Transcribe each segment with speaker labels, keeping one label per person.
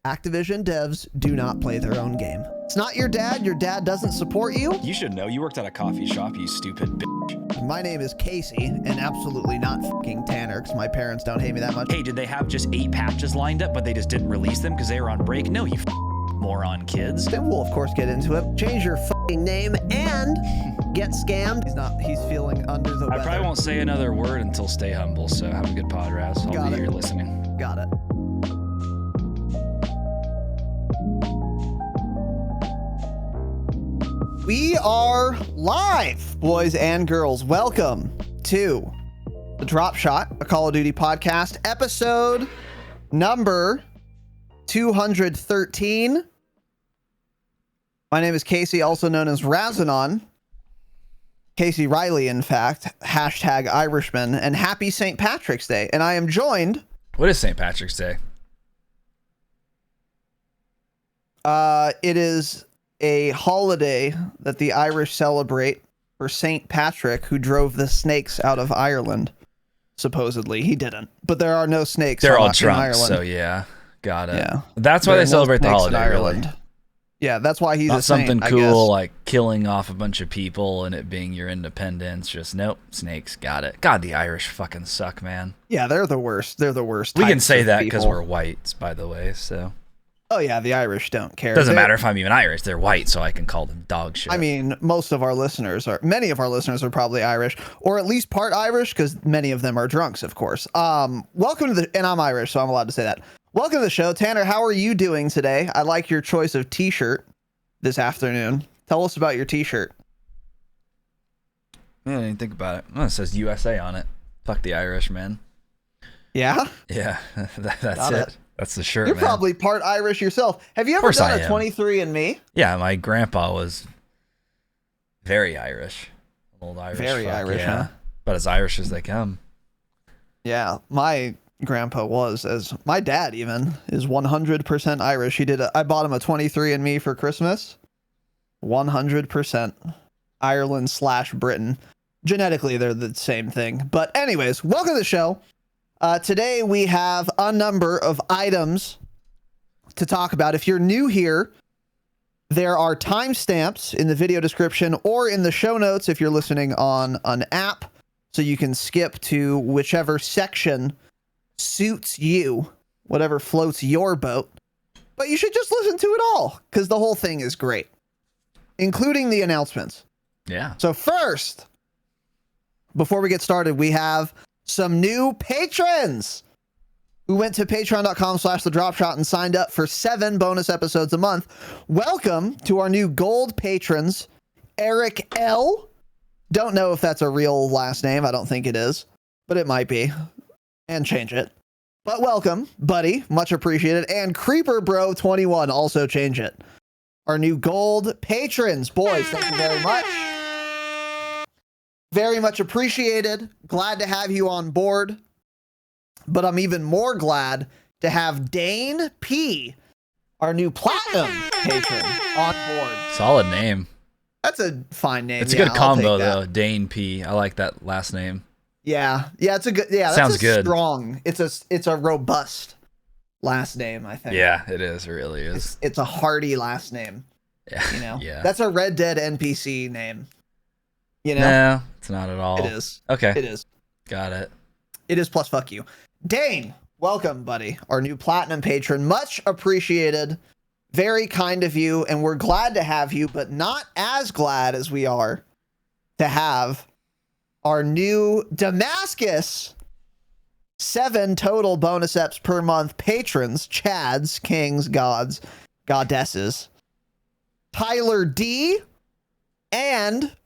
Speaker 1: Activision devs do not play their own game. It's not your dad doesn't support you.
Speaker 2: You should know, you worked at a coffee shop, you stupid bitch.
Speaker 1: My name is Casey, and absolutely not fucking Tanner, because my parents don't hate me that much.
Speaker 2: Hey, did they have just 8 patches lined up, but they just didn't release them because they were on break? No, you moron kids.
Speaker 1: Then we'll, of course, get into it. Change your fucking name and get scammed. He's feeling under the weather.
Speaker 2: I probably won't say another word until Stay Humble, so have a good pod, Raz. I'll be here listening.
Speaker 1: Got it. We are live, boys and girls. Welcome to the Dropshot, a Call of Duty podcast, episode number 213. My name is Casey, also known as Razinon. Casey Riley, in fact, hashtag Irishman, and happy St. Patrick's Day. And I am joined...
Speaker 2: What is St. Patrick's Day?
Speaker 1: It is a holiday that the Irish celebrate for St. Patrick, who drove the snakes out of Ireland. Supposedly. He didn't. But there are no snakes
Speaker 2: They're all
Speaker 1: in
Speaker 2: drunk,
Speaker 1: Ireland.
Speaker 2: so yeah. Got it.
Speaker 1: Yeah.
Speaker 2: That's why they celebrate the holiday,
Speaker 1: Ireland.
Speaker 2: really.
Speaker 1: Yeah, that's why he's
Speaker 2: Not
Speaker 1: a saint,
Speaker 2: something
Speaker 1: I
Speaker 2: cool
Speaker 1: guess.
Speaker 2: like killing off a bunch of people and it being your independence. Just nope, snakes. Got it. God, the Irish fucking suck, man.
Speaker 1: Yeah, they're the worst. They're the worst.
Speaker 2: We can
Speaker 1: types
Speaker 2: say
Speaker 1: of
Speaker 2: that because
Speaker 1: people.
Speaker 2: we're whites, by the way. So
Speaker 1: Oh yeah, the Irish don't care.
Speaker 2: doesn't matter if I'm even Irish. They're white, so I can call them dog shit.
Speaker 1: I mean, many of our listeners are probably Irish, or at least part Irish, because many of them are drunks, of course. Welcome to and I'm Irish, so I'm allowed to say that. Welcome to the show, Tanner. How are you doing today? I like your choice of t-shirt this afternoon. Tell us about your t-shirt.
Speaker 2: Yeah, I didn't think about it. Well, it says USA on it. Fuck the Irish, man.
Speaker 1: Yeah?
Speaker 2: Yeah, that's
Speaker 1: Got
Speaker 2: it.
Speaker 1: it.
Speaker 2: That's the shirt,
Speaker 1: You're
Speaker 2: man.
Speaker 1: probably part Irish yourself. Have you ever
Speaker 2: course
Speaker 1: done
Speaker 2: I
Speaker 1: a
Speaker 2: am.
Speaker 1: 23andMe?
Speaker 2: Yeah, my grandpa was very Irish. Old Irish.
Speaker 1: Very
Speaker 2: fuck,
Speaker 1: Irish,
Speaker 2: yeah.
Speaker 1: huh?
Speaker 2: But as Irish as they come.
Speaker 1: Yeah, my grandpa was, as my dad even is 100% Irish. I bought him a 23andMe for Christmas. 100% Ireland/Britain. Genetically, they're the same thing. But anyways, welcome to the show. Today we have a number of items to talk about. If you're new here, there are timestamps in the video description or in the show notes if you're listening on an app, so you can skip to whichever section suits you, whatever floats your boat. But you should just listen to it all, because the whole thing is great, including the announcements.
Speaker 2: Yeah.
Speaker 1: So first, before we get started, we have some new patrons who went to patreon.com/thedropshot and signed up for 7 bonus episodes a month. Welcome to our new gold patrons, Eric L. Don't know if that's a real last name. I don't think it is, but it might be. And change it. But welcome, buddy. Much appreciated. And Creeper Bro 21, also change it. Our new gold patrons. Boys, thank you very much. Very much appreciated. Glad to have you on board. But I'm even more glad to have Dane P, our new platinum patron, on board.
Speaker 2: Solid name.
Speaker 1: That's a fine name.
Speaker 2: It's a
Speaker 1: Yeah,
Speaker 2: good
Speaker 1: I'll
Speaker 2: combo,
Speaker 1: take that.
Speaker 2: though. Dane P. I like that last name.
Speaker 1: Yeah, it's a good. Yeah, that's
Speaker 2: Sounds
Speaker 1: a
Speaker 2: good.
Speaker 1: strong. It's a robust last name, I think.
Speaker 2: Yeah, it is. It really is.
Speaker 1: It's a hearty last name.
Speaker 2: Yeah.
Speaker 1: You know.
Speaker 2: Yeah.
Speaker 1: That's a Red Dead NPC name. You know.
Speaker 2: No, it's not at all.
Speaker 1: It is.
Speaker 2: Okay.
Speaker 1: It is.
Speaker 2: Got it.
Speaker 1: It is plus fuck you. Dane, welcome, buddy. Our new platinum patron. Much appreciated. Very kind of you, and we're glad to have you, but not as glad as we are to have our new Damascus 7 total bonus eps per month patrons, chads, kings, gods, goddesses, Tyler D, and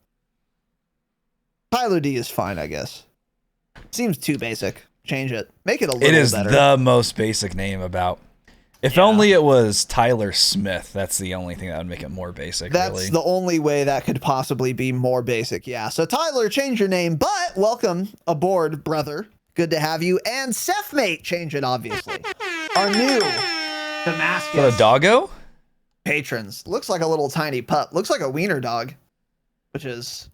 Speaker 1: Tyler D is fine, I guess. Seems too basic. Change it. Make it a little
Speaker 2: It is
Speaker 1: better.
Speaker 2: the most basic name about. If
Speaker 1: Yeah.
Speaker 2: only it was Tyler Smith. That's the only thing that would make it more basic,
Speaker 1: That's
Speaker 2: really.
Speaker 1: the only way that could possibly be more basic. Yeah. So Tyler, change your name, but welcome aboard, brother. Good to have you. And Sephmate, change it, obviously. Our new Damascus
Speaker 2: Is that a doggo?
Speaker 1: patrons. Looks like a little tiny pup. Looks like a wiener dog, which is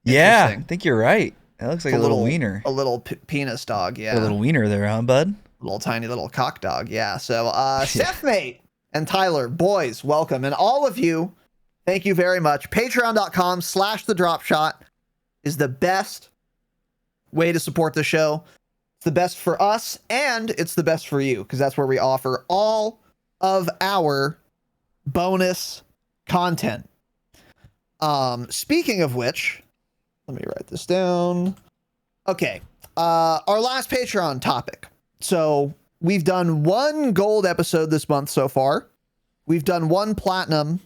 Speaker 2: Yeah, I
Speaker 1: interesting.
Speaker 2: think you're right. It looks like a little wiener.
Speaker 1: A little penis dog, yeah.
Speaker 2: A little wiener there, huh, bud?
Speaker 1: Little tiny little cock dog. Yeah. So Sethmate and Tyler, boys, welcome. And all of you, thank you very much. Patreon.com/thedropshot is the best way to support the show. It's the best for us, and it's the best for you, because that's where we offer all of our bonus content. Speaking of which, let me write this down. Okay. Our last Patreon topic. So we've done one gold episode this month so far. We've done one platinum.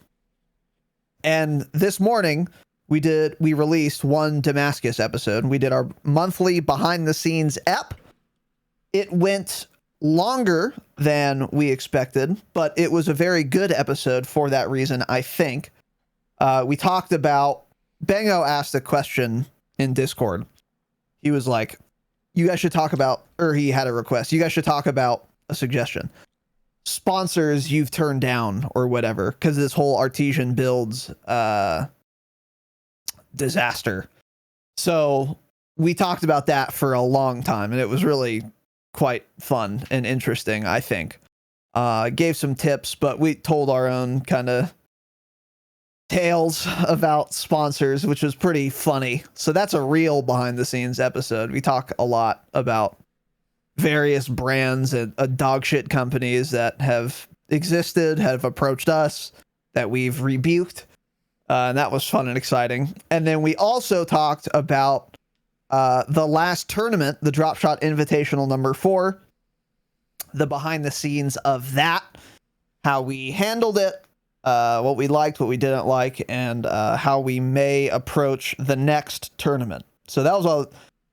Speaker 1: And this morning we released one Damascus episode. We did our monthly behind the scenes ep. It went longer than we expected, but it was a very good episode for that reason, I think. We talked about, Bango asked a question in Discord. He was like, you guys should talk about, or he had a request. You guys should talk about a suggestion. Sponsors you've turned down or whatever, because this whole artesian builds disaster. So we talked about that for a long time, and it was really quite fun and interesting, I think. Gave some tips, but we told our own kind of tales about sponsors, which was pretty funny. So that's a real behind the scenes episode. We talk a lot about various brands and dog shit companies that have existed, have approached us, that we've rebuked. And that was fun and exciting. And then we also talked about the last tournament, the Dropshot Invitational number 4, the behind the scenes of that, how we handled it, what we liked, what we didn't like, and how we may approach the next tournament. So that was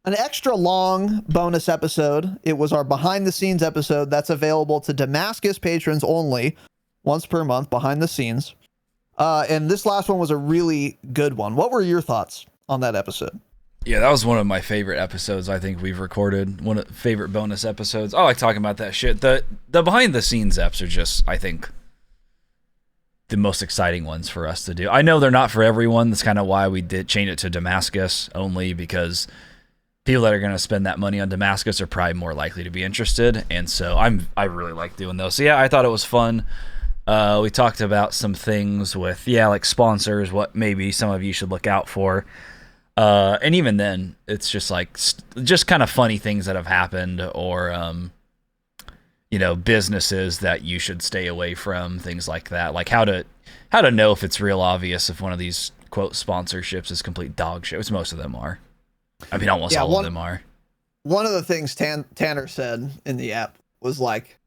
Speaker 1: an extra long bonus episode. It was our behind the scenes episode that's available to Damascus patrons only, once per month, behind the scenes. And this last one was a really good one. What were your thoughts on that episode?
Speaker 2: Yeah, that was one of my favorite episodes I think we've recorded. One of the favorite bonus episodes. I like talking about that shit. The behind the scenes eps are just, I think, the most exciting ones for us to do. I know they're not for everyone. That's kind of why we did change it to Damascus only, because people that are going to spend that money on Damascus are probably more likely to be interested. And so I really like doing those. So yeah, I thought it was fun. We talked about some things with, like sponsors, what maybe some of you should look out for. And even then, it's just like, just kind of funny things that have happened, or, businesses that you should stay away from, things like that. Like how to know if it's real obvious if one of these quote sponsorships is complete dog shit, which most of them are. I mean, almost all of them are.
Speaker 1: One of the things Tanner said in the app was like,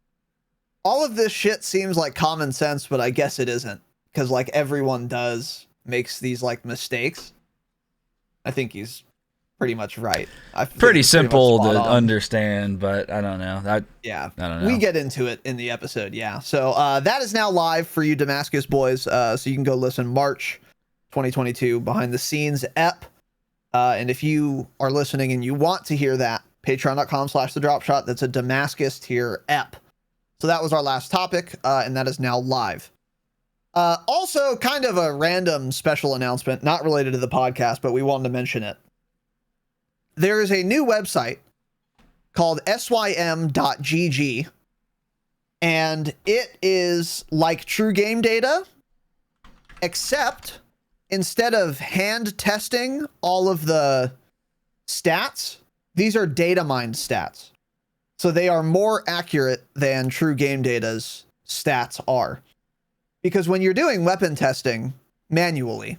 Speaker 1: all of this shit seems like common sense, but I guess it isn't, because like everyone makes these like mistakes. I think he's pretty much right.
Speaker 2: Pretty simple to understand, but I don't know. I don't know.
Speaker 1: We get into it in the episode, yeah. So that is now live for you Damascus boys, so you can go listen March 2022 behind the scenes ep. And if you are listening and you want to hear that, patreon.com/thedropshot, that's a Damascus tier ep. So that was our last topic, and that is now live. Also, kind of a random special announcement, not related to the podcast, but we wanted to mention it. There is a new website called sym.gg, and it is like True Game Data, except instead of hand testing all of the stats, these are data mined stats. So they are more accurate than True Game Data's stats are. Because when you're doing weapon testing manually,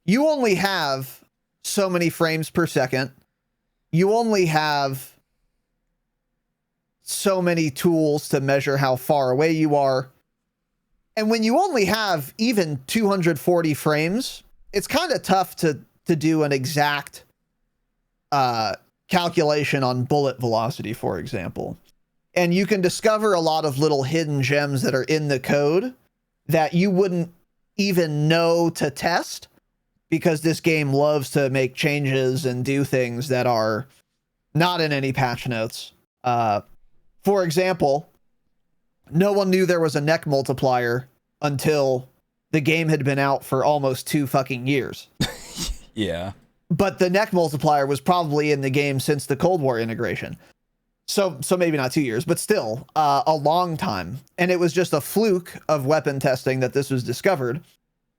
Speaker 1: you only have so many frames per second. You only have so many tools to measure how far away you are. And when you only have even 240 frames, it's kind of tough to do an exact calculation on bullet velocity, for example. And you can discover a lot of little hidden gems that are in the code that you wouldn't even know to test, because this game loves to make changes and do things that are not in any patch notes. For example, no one knew there was a neck multiplier until the game had been out for almost 2 fucking years.
Speaker 2: Yeah.
Speaker 1: But the neck multiplier was probably in the game since the Cold War integration. So maybe not 2 years, but still a long time. And it was just a fluke of weapon testing that this was discovered.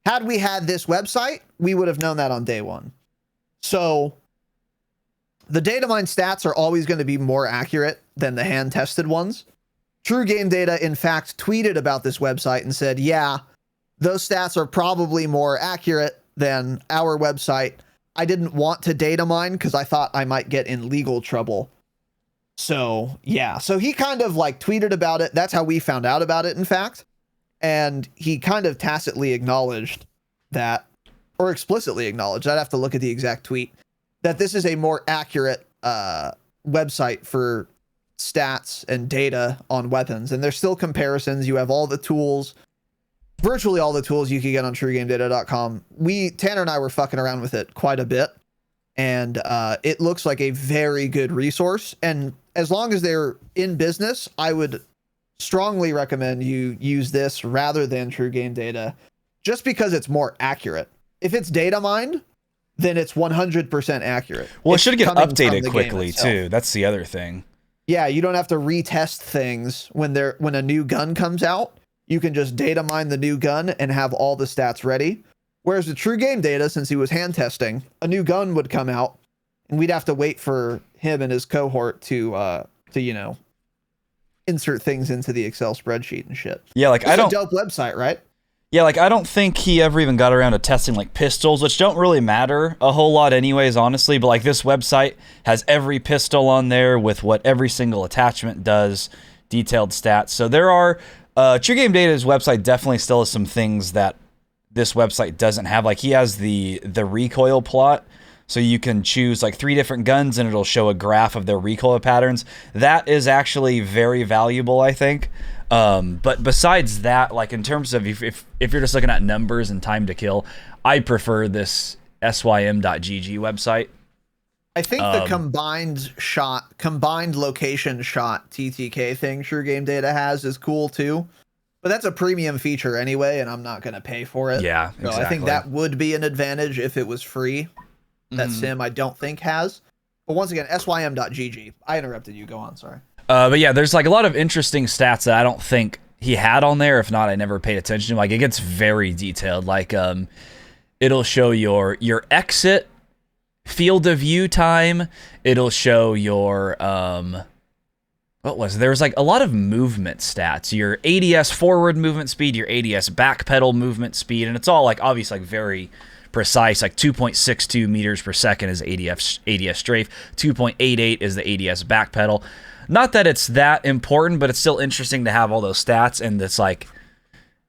Speaker 1: Had we had this website, we would have known that on day one. So the data mine stats are always going to be more accurate than the hand tested ones. True Game Data, in fact, tweeted about this website and said, yeah, those stats are probably more accurate than our website. I didn't want to data mine because I thought I might get in legal trouble. So yeah, so he kind of like tweeted about it. That's how we found out about it, in fact. And he kind of tacitly acknowledged that, or explicitly acknowledged, I'd have to look at the exact tweet, that this is a more accurate website for stats and data on weapons. And there's still comparisons. You have all the tools, virtually all the tools you can get on truegamedata.com. Tanner and I were fucking around with it quite a bit. And it looks like a very good resource. And as long as they're in business, I would strongly recommend you use this rather than True Game Data, just because it's more accurate. If it's data mined, then it's 100% accurate.
Speaker 2: Well, it
Speaker 1: It's
Speaker 2: should get
Speaker 1: coming from
Speaker 2: updated
Speaker 1: the
Speaker 2: quickly
Speaker 1: game itself.
Speaker 2: too. That's the other thing.
Speaker 1: Yeah, you don't have to retest things when a new gun comes out. You can just data mine the new gun and have all the stats ready. Whereas the True Game Data, since he was hand testing, a new gun would come out and we'd have to wait for him and his cohort to insert things into the Excel spreadsheet and shit.
Speaker 2: Yeah, like
Speaker 1: It's a dope website, right?
Speaker 2: Yeah, like I don't think he ever even got around to testing like pistols, which don't really matter a whole lot anyways, honestly. But like this website has every pistol on there with what every single attachment does, detailed stats. So there are True Game Data's website definitely still has some things that this website doesn't have. Like he has the recoil plot, so you can choose like 3 different guns and it'll show a graph of their recoil patterns. That is actually very valuable, I think. But besides that, like in terms of if you're just looking at numbers and time to kill, I prefer this sym.gg website.
Speaker 1: I think the combined location shot TTK thing True Game Data has is cool too. But that's a premium feature anyway, and I'm not going to pay for it.
Speaker 2: Yeah, exactly.
Speaker 1: So I think that would be an advantage if it was free. That sim I don't think has. But once again, sym.gg. I interrupted you. Go on, sorry.
Speaker 2: But yeah, there's like a lot of interesting stats that I don't think he had on there. If not, I never paid attention to. Like it gets very detailed. Like it'll show your exit, field of view time. It'll show your there's like a lot of movement stats. Your ADS forward movement speed, your ADS backpedal movement speed, and it's all like obviously like very precise. Like 2.62 meters per second is ADS strafe, 2.88 is the ADS backpedal. Not that it's that important, but it's still interesting to have all those stats, and it's like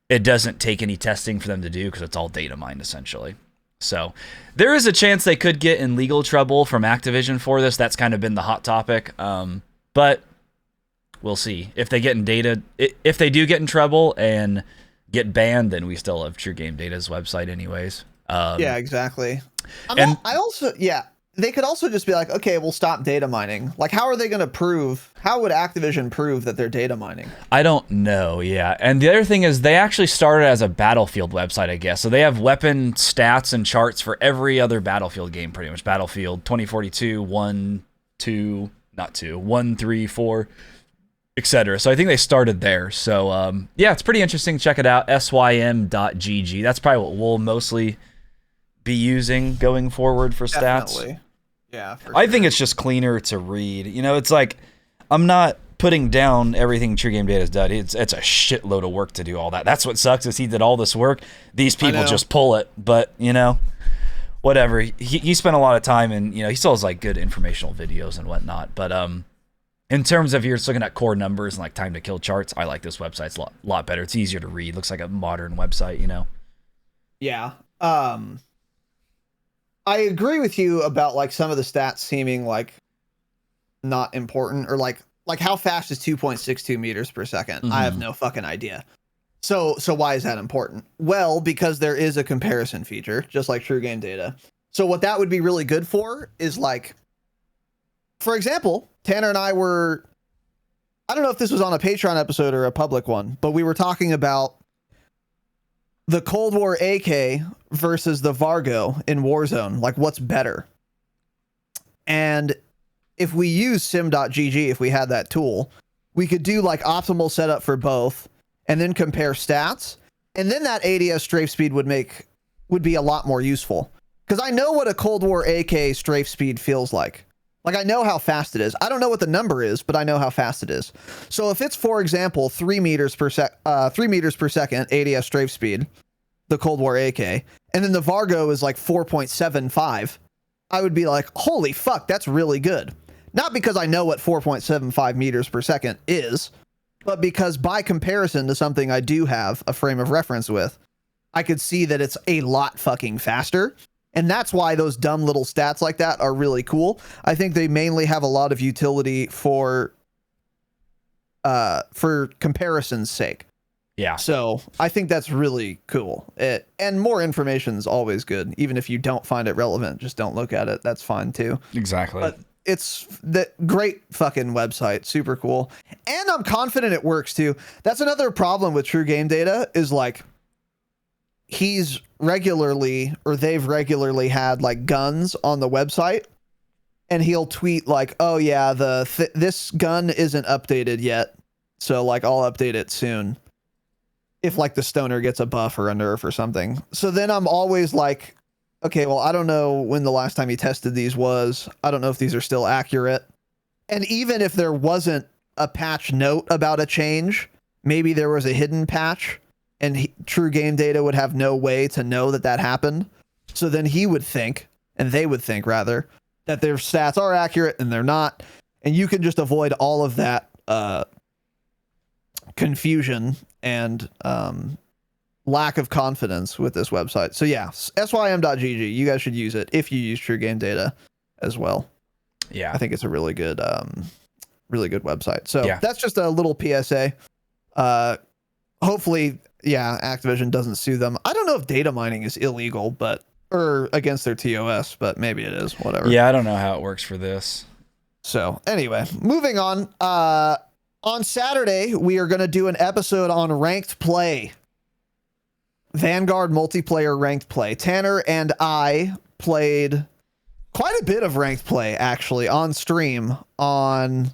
Speaker 2: it doesn't take any testing for them to do because it's all data mined essentially. So there is a chance they could get in legal trouble from Activision for this. That's kind of been the hot topic. But we'll see if they get in data. If they do get in trouble and get banned, then we still have True Game Data's website anyways.
Speaker 1: Yeah, exactly. They could also just be like, okay, we'll stop data mining. Like, how are they going to prove? How would Activision prove that they're data mining?
Speaker 2: I don't know. Yeah. And the other thing is they actually started as a Battlefield website, I guess. So they have weapon stats and charts for every other Battlefield game, pretty much. Battlefield 2042, 1, 2, not 2, 1, 3, 4, etc. So I think they started there. So yeah, it's pretty interesting. Check it out. sym.gg. That's probably what we'll mostly be using going forward for stats.
Speaker 1: Definitely. Yeah,
Speaker 2: I think it's just cleaner to read. You know, it's like I'm not putting down everything True Game Data's done. It's a shitload of work to do all that. That's what sucks is he did all this work. These people just pull it, but you know, whatever. He spent a lot of time, and you know, he still has like good informational videos and whatnot. But in terms of you're just looking at core numbers and like time to kill charts, I like this website. It's a lot better. It's easier to read. Looks like a modern website, you know.
Speaker 1: Yeah. I agree with you about like some of the stats seeming like not important, or like how fast is 2.62 meters per second? I have no fucking idea. So why is that important? Well, because there is a comparison feature, just like True Game Data. So what that would be really good for is like, for example, Tanner and I were, I don't know if this was on a Patreon episode or a public one, but we were talking about the Cold War AK versus the Vargo in Warzone. Like, what's better? And if we use sim.gg, if we had that tool, we could do like optimal setup for both and then compare stats. And then that ADS strafe speed would be a lot more useful. Because I know what a Cold War AK strafe speed feels like. Like, I know how fast it is. I don't know what the number is, but I know how fast it is. So if it's, for example, 3 meters per second ADS strafe speed, the Cold War AK, and then the Vargo is like 4.75, I would be like, holy fuck, that's really good. Not because I know what 4.75 meters per second is, but because by comparison to something I do have a frame of reference with, I could see that it's a lot fucking faster. And that's why those dumb little stats like that are really cool. I think they mainly have a lot of utility for comparison's sake.
Speaker 2: Yeah.
Speaker 1: So I think that's really cool. And more information is always good. Even if you don't find it relevant, just don't look at it. That's fine too.
Speaker 2: Exactly.
Speaker 1: But it's the great fucking website. Super cool. And I'm confident it works too. That's another problem with True Game Data is like, they've regularly had like guns on the website, and he'll tweet like, oh yeah, this gun isn't updated yet, so like I'll update it soon if like the stoner gets a buff or a nerf or something. So then I'm always like, okay, well, I don't know when the last time he tested these was. I don't know if these are still accurate. And even if there wasn't a patch note about a change, maybe there was a hidden patch, and True Game Data would have no way to know that happened. So then he would think, and they would think rather, that their stats are accurate and they're not. And you can just avoid all of that confusion and lack of confidence with this website. So yeah, sym.gg, you guys should use it if you use True Game Data as well.
Speaker 2: Yeah.
Speaker 1: I think it's a really good website. So
Speaker 2: yeah,
Speaker 1: that's just a little PSA. Hopefully, yeah, Activision doesn't sue them. I don't know if data mining is illegal, or against their TOS, but maybe it is. Whatever.
Speaker 2: Yeah, I don't know how it works for this.
Speaker 1: So anyway, moving on. On Saturday, we are going to do an episode on ranked play. Vanguard multiplayer ranked play. Tanner and I played quite a bit of ranked play, actually, on stream on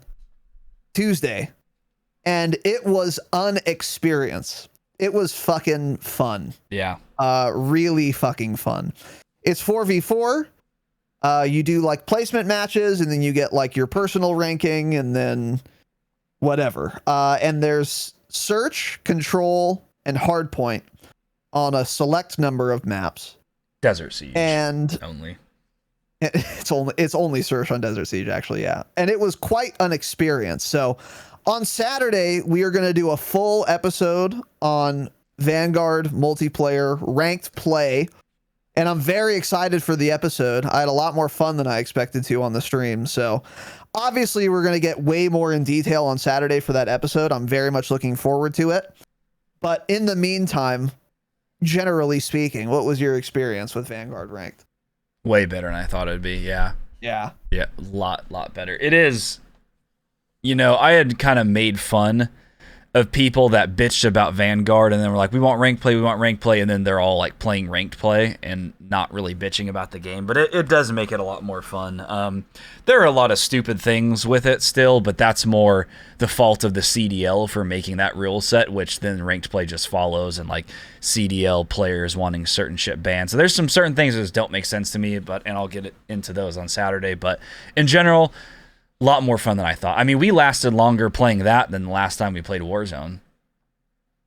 Speaker 1: Tuesday. And it was an experience. It was fucking fun.
Speaker 2: Yeah.
Speaker 1: Really fucking fun. It's 4v4. You do like placement matches, and then you get like your personal ranking, and then whatever. And there's search, control, and hardpoint on a select number of maps.
Speaker 2: Desert Siege.
Speaker 1: And
Speaker 2: only.
Speaker 1: It's only search on Desert Siege, actually, yeah. And it was quite an experience. So on Saturday, we are going to do a full episode on Vanguard multiplayer ranked play. And I'm very excited for the episode. I had a lot more fun than I expected to on the stream. So obviously, we're going to get way more in detail on Saturday for that episode. I'm very much looking forward to it. But in the meantime, generally speaking, what was your experience with Vanguard ranked?
Speaker 2: Way better than I thought it would be. Yeah.
Speaker 1: Yeah.
Speaker 2: Yeah. Lot better. It is. You know, I had kind of made fun of people that bitched about Vanguard, and then were like, we want ranked play, and then they're all like playing ranked play and not really bitching about the game. But it does make it a lot more fun. There are a lot of stupid things with it still, but that's more the fault of the CDL for making that rule set, which then ranked play just follows, and like CDL players wanting certain shit banned. So there's some certain things that just don't make sense to me, and I'll get into those on Saturday. But in general, a lot more fun than I thought. I mean, we lasted longer playing that than the last time we played Warzone.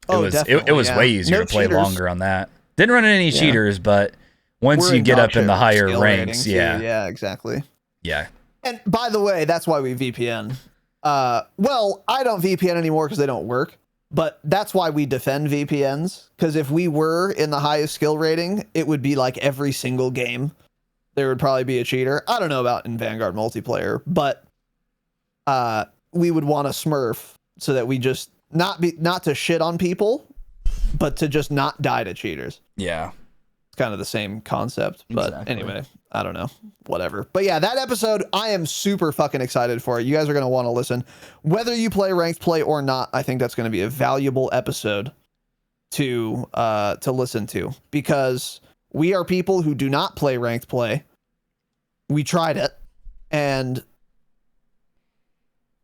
Speaker 2: It was way easier to play longer on that. Didn't run into any cheaters, but once you get up in the higher ranks,
Speaker 1: yeah, exactly.
Speaker 2: Yeah.
Speaker 1: And by the way, that's why we VPN. Well, I don't VPN anymore because they don't work, but that's why we defend VPNs. Because if we were in the highest skill rating, it would be like every single game there would probably be a cheater. I don't know about in Vanguard multiplayer, but we would want a smurf so that we just not to shit on people, but to just not die to cheaters.
Speaker 2: Yeah.
Speaker 1: It's kind of the same concept, but
Speaker 2: exactly.
Speaker 1: Anyway, I don't know, whatever. But yeah, that episode, I am super fucking excited for it. You guys are going to want to listen, whether you play ranked play or not. I think that's going to be a valuable episode to listen to, because we are people who do not play ranked play. We tried it, and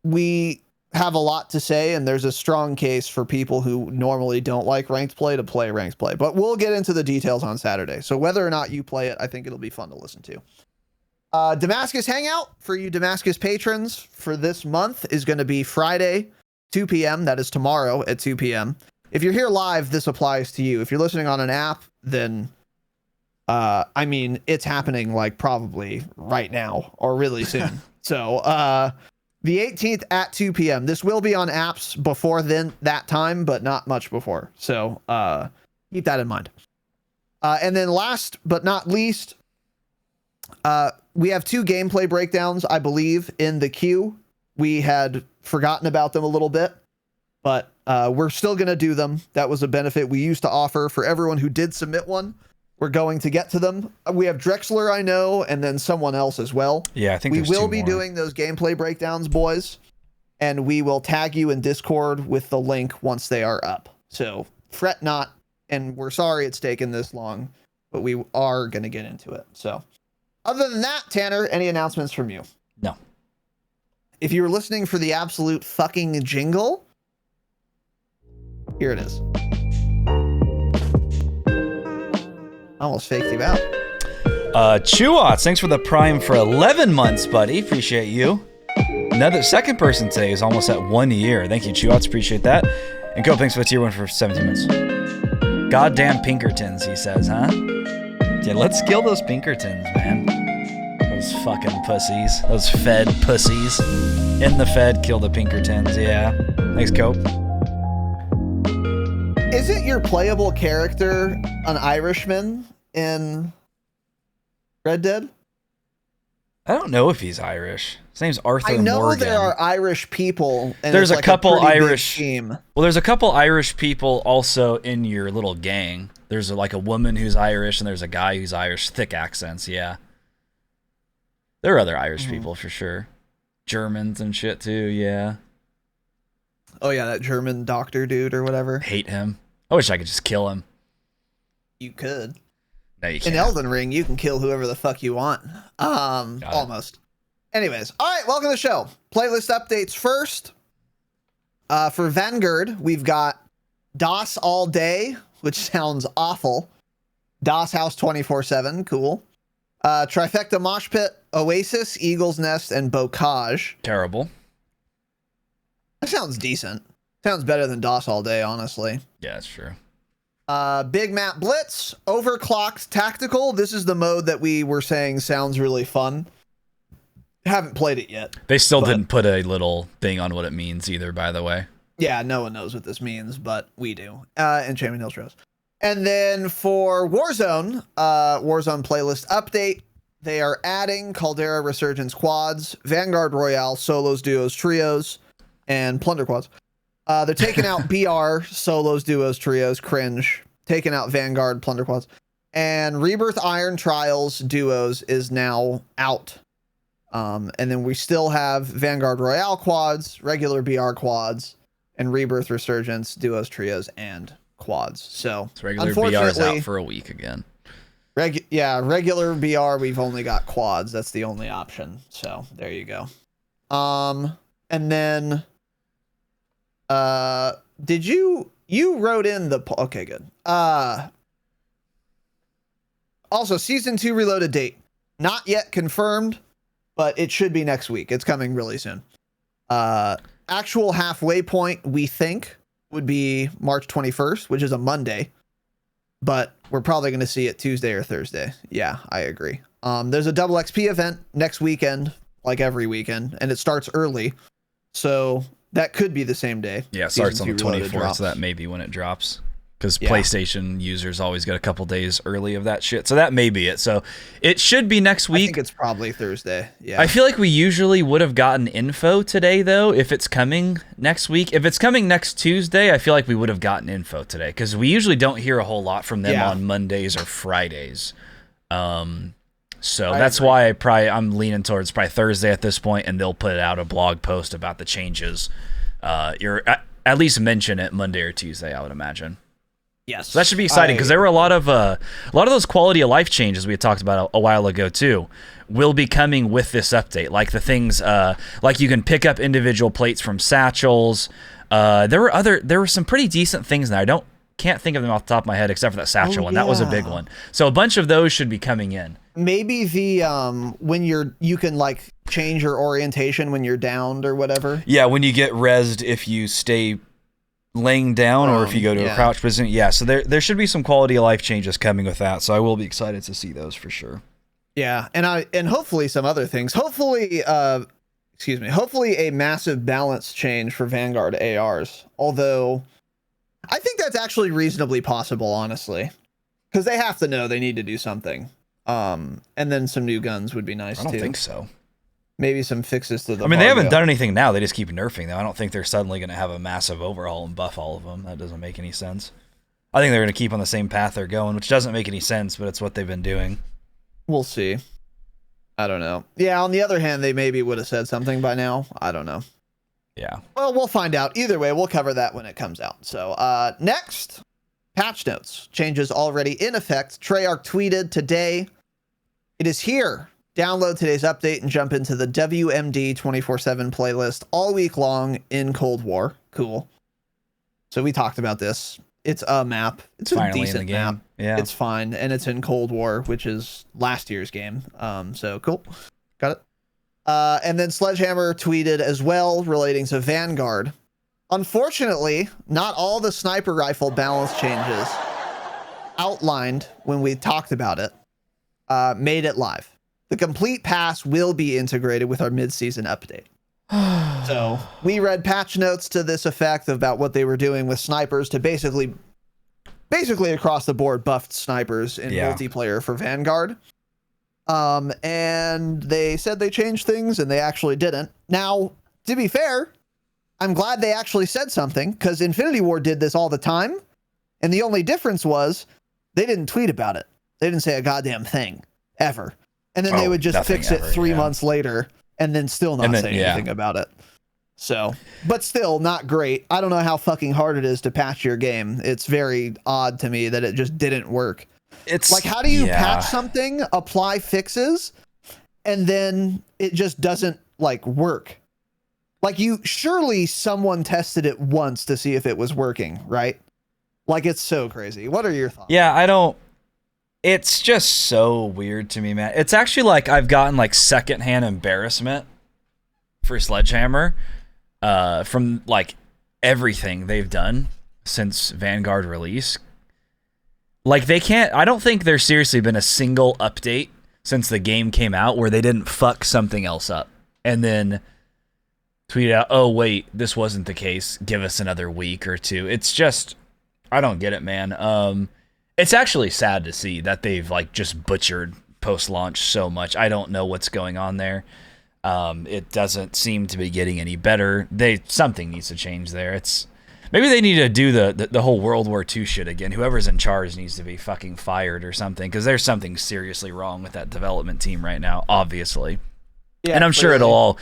Speaker 1: we have a lot to say, and there's a strong case for people who normally don't like ranked play to play ranked play. But we'll get into the details on Saturday. So whether or not you play it, I think it'll be fun to listen to. Damascus Hangout for you Damascus patrons for this month is going to be Friday, 2 p.m. That is tomorrow at 2 p.m. If you're here live, this applies to you. If you're listening on an app, then I mean, it's happening like probably right now or really soon. So the 18th at 2 p.m. This will be on apps before then that time, but not much before. So keep that in mind. And then last but not least, we have 2 gameplay breakdowns, I believe, in the queue. We had forgotten about them a little bit, but we're still going to do them. That was a benefit we used to offer for everyone who did submit one. We're going to get to them. We have Drexler, I know, and then someone else as well.
Speaker 2: Yeah, I think
Speaker 1: we will be
Speaker 2: more.
Speaker 1: doing those gameplay breakdowns, boys, and we will tag you in Discord with the link once they are up. So fret not, and we're sorry it's taken this long, but we are going to get into it. So other than that, Tanner, any announcements from you?
Speaker 2: No.
Speaker 1: If you were listening for the absolute fucking jingle, here it is. Almost faked you out.
Speaker 2: Chuots, thanks for the prime for 11 months, buddy. Appreciate you. Another second person today is almost at 1 year. Thank you, Chuots. Appreciate that. And Cope, thanks for the tier 1 for 17 minutes. Goddamn Pinkertons, he says, huh? Yeah, let's kill those Pinkertons, man. Those fucking pussies. Those Fed pussies. In the Fed, kill the Pinkertons. Yeah. Thanks, Cope.
Speaker 1: Isn't your playable character an Irishman in Red Dead?
Speaker 2: I don't know if he's Irish. His name's Arthur
Speaker 1: I know
Speaker 2: Morgan.
Speaker 1: there are Irish people. And
Speaker 2: there's
Speaker 1: it's
Speaker 2: a couple Irish
Speaker 1: team.
Speaker 2: Well, there's a couple Irish people also in your little gang. There's like a woman who's Irish, and there's a guy who's Irish. Thick accents, yeah. There are other Irish people for sure. Germans and shit too, yeah.
Speaker 1: Oh yeah, that German doctor dude or whatever.
Speaker 2: Hate him. I wish I could just kill him.
Speaker 1: You could.
Speaker 2: No, you can't.
Speaker 1: In Elden Ring, you can kill whoever the fuck you want. Almost. Anyways, all right, welcome to the show. Playlist updates first. For Vanguard, we've got DOS all day, which sounds awful. DOS House 24/7, cool. Trifecta Mosh Pit, Oasis, Eagle's Nest, and Bocage.
Speaker 2: Terrible.
Speaker 1: That sounds decent. Sounds better than DOS all day, honestly.
Speaker 2: Yeah, that's true.
Speaker 1: Big Map Blitz, Overclocked Tactical. This is the mode that we were saying sounds really fun. Haven't played it yet.
Speaker 2: They still didn't put a little thing on what it means either, by the way.
Speaker 1: Yeah, no one knows what this means, but we do. And Champion Hills Rose. And then for Warzone, Warzone playlist update, they are adding Caldera Resurgence quads, Vanguard Royale, solos, duos, trios, and Plunder quads. They're taking out BR, solos, duos, trios, cringe, taking out Vanguard, Plunder quads, and Rebirth Iron Trials duos is now out. And then we still have Vanguard Royale quads, regular BR quads, and Rebirth Resurgence duos, trios, and quads. So
Speaker 2: regular BR is out for a week again.
Speaker 1: Regular BR, we've only got quads. That's the only option. So there you go. And then did you wrote in the okay, good. Also season 2 reloaded date not yet confirmed, but it should be next week. It's coming really soon. Actual halfway point we think would be March 21st, which is a Monday, but we're probably going to see it Tuesday or Thursday. Yeah, I agree. There's a double XP event next weekend, like every weekend, and it starts early. So that could be the same day.
Speaker 2: Yeah, it starts on the 24th, so that may be when it drops. Because PlayStation users always get a couple days early of that shit. So that may be it. So it should be next week.
Speaker 1: I think it's probably Thursday. Yeah.
Speaker 2: I feel like we usually would have gotten info today, though, if it's coming next week. If it's coming next Tuesday, I feel like we would have gotten info today. Because we usually don't hear a whole lot from them on Mondays or Fridays. So that's why I'm leaning towards probably Thursday at this point, and they'll put out a blog post about the changes. You're at least mention it Monday or Tuesday, I would imagine.
Speaker 1: Yes.
Speaker 2: So that should be exciting because there were a lot of those quality of life changes we had talked about a while ago too will be coming with this update. Like the things like you can pick up individual plates from satchels. There were some pretty decent things there. Can't think of them off the top of my head except for that satchel one. That was a big one. So a bunch of those should be coming in.
Speaker 1: Maybe the when you can like change your orientation when you're downed or whatever.
Speaker 2: Yeah, when you get rezzed if you stay laying down or if you go to a crouch position. Yeah, so there should be some quality of life changes coming with that. So I will be excited to see those for sure.
Speaker 1: Yeah, and hopefully some other things. Hopefully a massive balance change for Vanguard ARs. Although I think that's actually reasonably possible, honestly. Because they have to know they need to do something. And then some new guns would be nice too.
Speaker 2: I don't think so.
Speaker 1: Maybe some fixes to the
Speaker 2: they haven't done anything now. They just keep nerfing them. I don't think they're suddenly going to have a massive overhaul and buff all of them. That doesn't make any sense. I think they're going to keep on the same path they're going, which doesn't make any sense, but it's what they've been doing.
Speaker 1: We'll see. I don't know. Yeah, on the other hand, they maybe would have said something by now. I don't know.
Speaker 2: Yeah.
Speaker 1: Well, we'll find out. Either way, we'll cover that when it comes out. So next, patch notes. Changes already in effect. Treyarch tweeted today. It is here. Download today's update and jump into the WMD 24/7 playlist all week long in Cold War. Cool. So we talked about this. It's a map. It's a decent map.
Speaker 2: Yeah.
Speaker 1: It's fine. And it's in Cold War, which is last year's game. So cool. Got it. And then Sledgehammer tweeted as well relating to Vanguard. Unfortunately, not all the sniper rifle balance changes outlined when we talked about it made it live. The complete pass will be integrated with our mid-season update. So we read patch notes to this effect about what they were doing with snipers to basically across the board buffed snipers in multiplayer for Vanguard. And they said they changed things and they actually didn't. Now, to be fair, I'm glad they actually said something because Infinity Ward did this all the time. And the only difference was they didn't tweet about it. They didn't say a goddamn thing ever. And then they would just fix it 3 months later and then still not say anything about it. So, but still not great. I don't know how fucking hard it is to patch your game. It's very odd to me that it just didn't work. It's like, how do you patch something, apply fixes, and then it just doesn't like work? Like surely someone tested it once to see if it was working, right? Like, it's so crazy. What are your thoughts?
Speaker 2: Yeah, it's just so weird to me, man. It's actually like I've gotten like secondhand embarrassment for Sledgehammer from like everything they've done since Vanguard release. Like I don't think there's seriously been a single update since the game came out where they didn't fuck something else up and then tweet out, oh wait, this wasn't the case. Give us another week or two. It's just, I don't get it, man. It's actually sad to see that they've like just butchered post-launch so much. I don't know what's going on there. It doesn't seem to be getting any better. Something needs to change there. Maybe they need to do the whole World War II shit again. Whoever's in charge needs to be fucking fired or something because there's something seriously wrong with that development team right now, obviously. Yeah, and I'm sure it'll all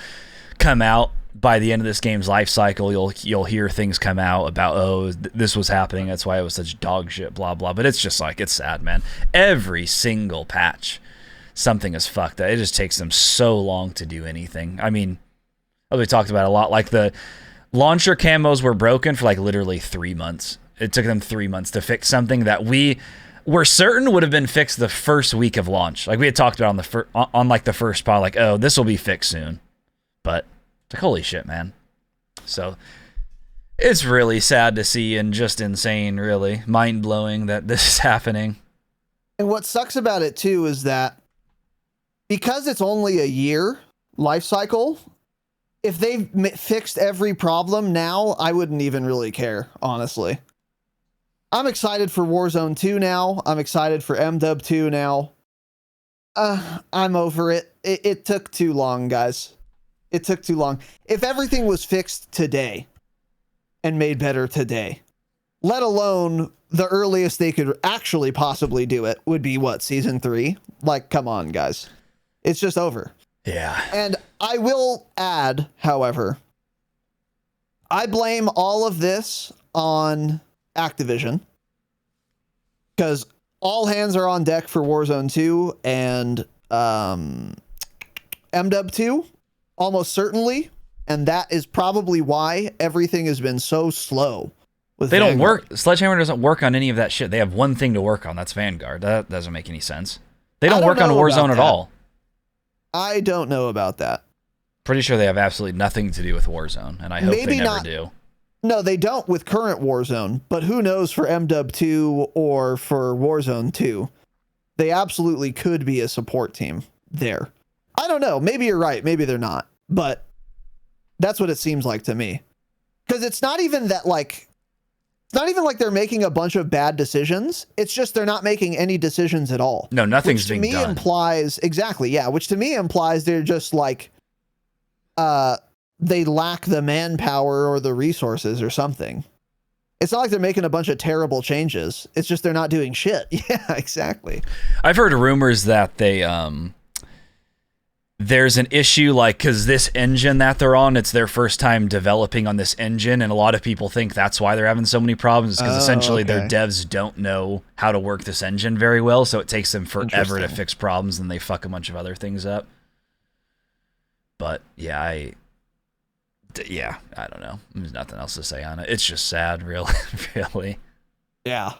Speaker 2: come out by the end of this game's life cycle. You'll hear things come out about, this was happening, that's why it was such dog shit, blah blah. But it's just like, it's sad, man. Every single patch something is fucked up. It just takes them so long to do anything. I mean, we talked about it a lot, like the launcher camos were broken for like literally 3 months. It took them 3 months to fix something that we were certain would have been fixed the first week of launch. Like we had talked about on like the first pod, like, oh, this will be fixed soon. But it's like, holy shit, man. So it's really sad to see and just insane, really. Mind-blowing that this is happening.
Speaker 1: And what sucks about it, too, is that because it's only a year life cycle, if they've fixed every problem now, I wouldn't even really care, honestly. I'm excited for Warzone 2 now. I'm excited for MW 2 now. I'm over it. It took too long, guys. It took too long. If everything was fixed today and made better today, let alone the earliest they could actually possibly do it would be what, season 3? Like, come on, guys. It's just over.
Speaker 2: Yeah.
Speaker 1: And I will add, however, I blame all of this on Activision. because all hands are on deck for Warzone 2 and MW 2, almost certainly, and that is probably why everything has been so slow. With
Speaker 2: they don't
Speaker 1: Vanguard.
Speaker 2: work. Sledgehammer doesn't work on any of that shit. They have one thing to work on. That's Vanguard. That doesn't make any sense. They don't work on Warzone at all.
Speaker 1: I don't know about that.
Speaker 2: Pretty sure they have absolutely nothing to do with Warzone, and I hope they never do.
Speaker 1: No, they don't with current Warzone, but who knows for MW 2 or for Warzone 2. They absolutely could be a support team there. I don't know. Maybe you're right. Maybe they're not. But that's what it seems like to me. Because it's not even that, like, it's not even like they're making a bunch of bad decisions. It's just they're not making any decisions at all.
Speaker 2: No, nothing's being done.
Speaker 1: Which to me implies, exactly, yeah, which to me implies they're just like, they lack the manpower or the resources or something. It's not like they're making a bunch of terrible changes. It's just they're not doing shit. Yeah, exactly.
Speaker 2: I've heard rumors that they there's an issue, like, because this engine that they're on, it's their first time developing on this engine, and a lot of people think that's why they're having so many problems, because essentially their devs don't know how to work this engine very well, so it takes them forever to fix problems, and they fuck a bunch of other things up. But yeah, I don't know. There's nothing else to say on it. It's just sad, really. Really. Yeah.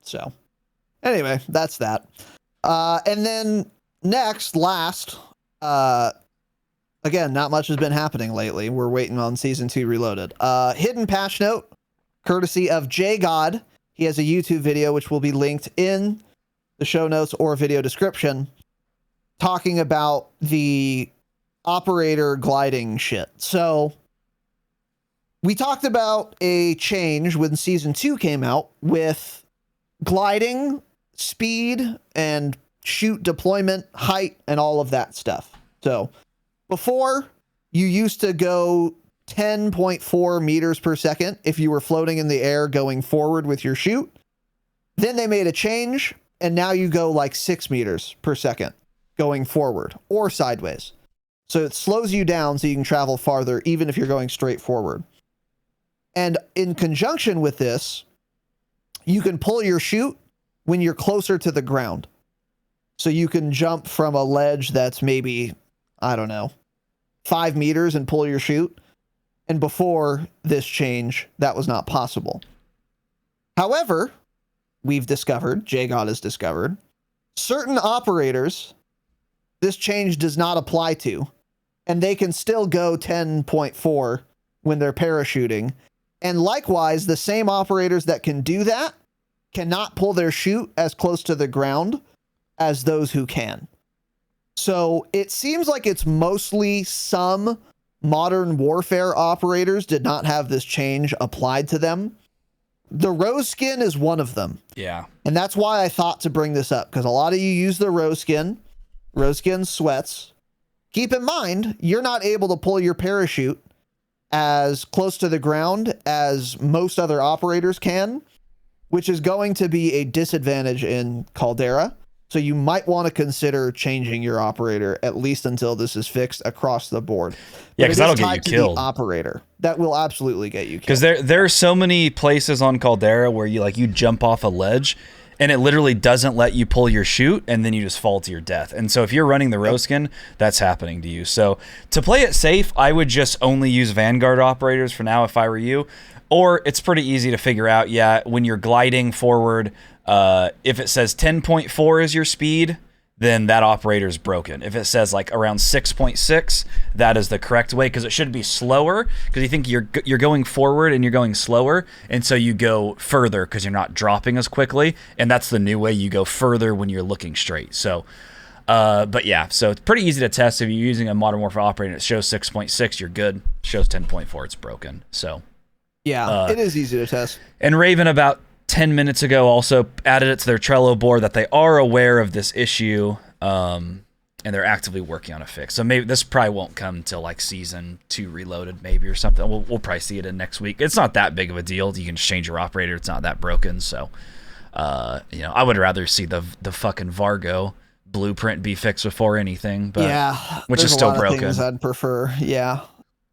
Speaker 1: So anyway, that's that. And then last, again, not much has been happening lately. We're waiting on Season 2 Reloaded. Hidden patch note, courtesy of JGod. He has a YouTube video, which will be linked in the show notes or video description, talking about the operator gliding shit. So we talked about a change when Season 2 came out with gliding, speed, and shoot deployment, height, and all of that stuff. So before, you used to go 10.4 meters per second if you were floating in the air going forward with your shoot. Then they made a change, and now you go like 6 meters per second going forward or sideways. So it slows you down so you can travel farther, even if you're going straight forward. And in conjunction with this, you can pull your chute when you're closer to the ground. So you can jump from a ledge that's maybe, I don't know, 5 meters and pull your chute. And before this change, that was not possible. However, we've discovered, JGod has discovered, certain operators this change does not apply to, and they can still go 10.4 when they're parachuting. And likewise, the same operators that can do that cannot pull their chute as close to the ground as those who can. So it seems like it's mostly some modern warfare operators did not have this change applied to them. The rose skin is one of them.
Speaker 2: Yeah.
Speaker 1: And that's why I thought to bring this up, because a lot of you use the rose skin. Rose skin sweats. Keep in mind, you're not able to pull your parachute as close to the ground as most other operators can, which is going to be a disadvantage in Caldera. So you might want to consider changing your operator, at least until this is fixed across the board.
Speaker 2: Yeah, because that'll get you killed.
Speaker 1: Operator. That will absolutely get you killed.
Speaker 2: Because there are so many places on Caldera where you jump off a ledge and it literally doesn't let you pull your chute, and then you just fall to your death. And so if you're running the rose skin, that's happening to you. So to play it safe, I would just only use Vanguard operators for now if I were you. Or it's pretty easy to figure out, when you're gliding forward, if it says 10.4 is your speed, then that operator is broken. If it says like around 6.6, that is the correct way, because it should be slower, because you think you're going forward and you're going slower, and so you go further because you're not dropping as quickly, and that's the new way. You go further when you're looking straight. So but yeah, so it's pretty easy to test. If you're using a Modern Warfare operator and it shows 6.6, you're good. It shows 10.4, it's broken. So
Speaker 1: yeah, it is easy to test.
Speaker 2: And Raven, about 10 minutes ago, also added it to their Trello board that they are aware of this issue, and they're actively working on a fix. So maybe this probably won't come until like Season 2 Reloaded, maybe, or something. We'll probably see it in next week. It's not that big of a deal. You can just change your operator. It's not that broken. So, I would rather see the fucking Vargo blueprint be fixed before anything. But
Speaker 1: yeah,
Speaker 2: which is still broken.
Speaker 1: Things I'd prefer. Yeah.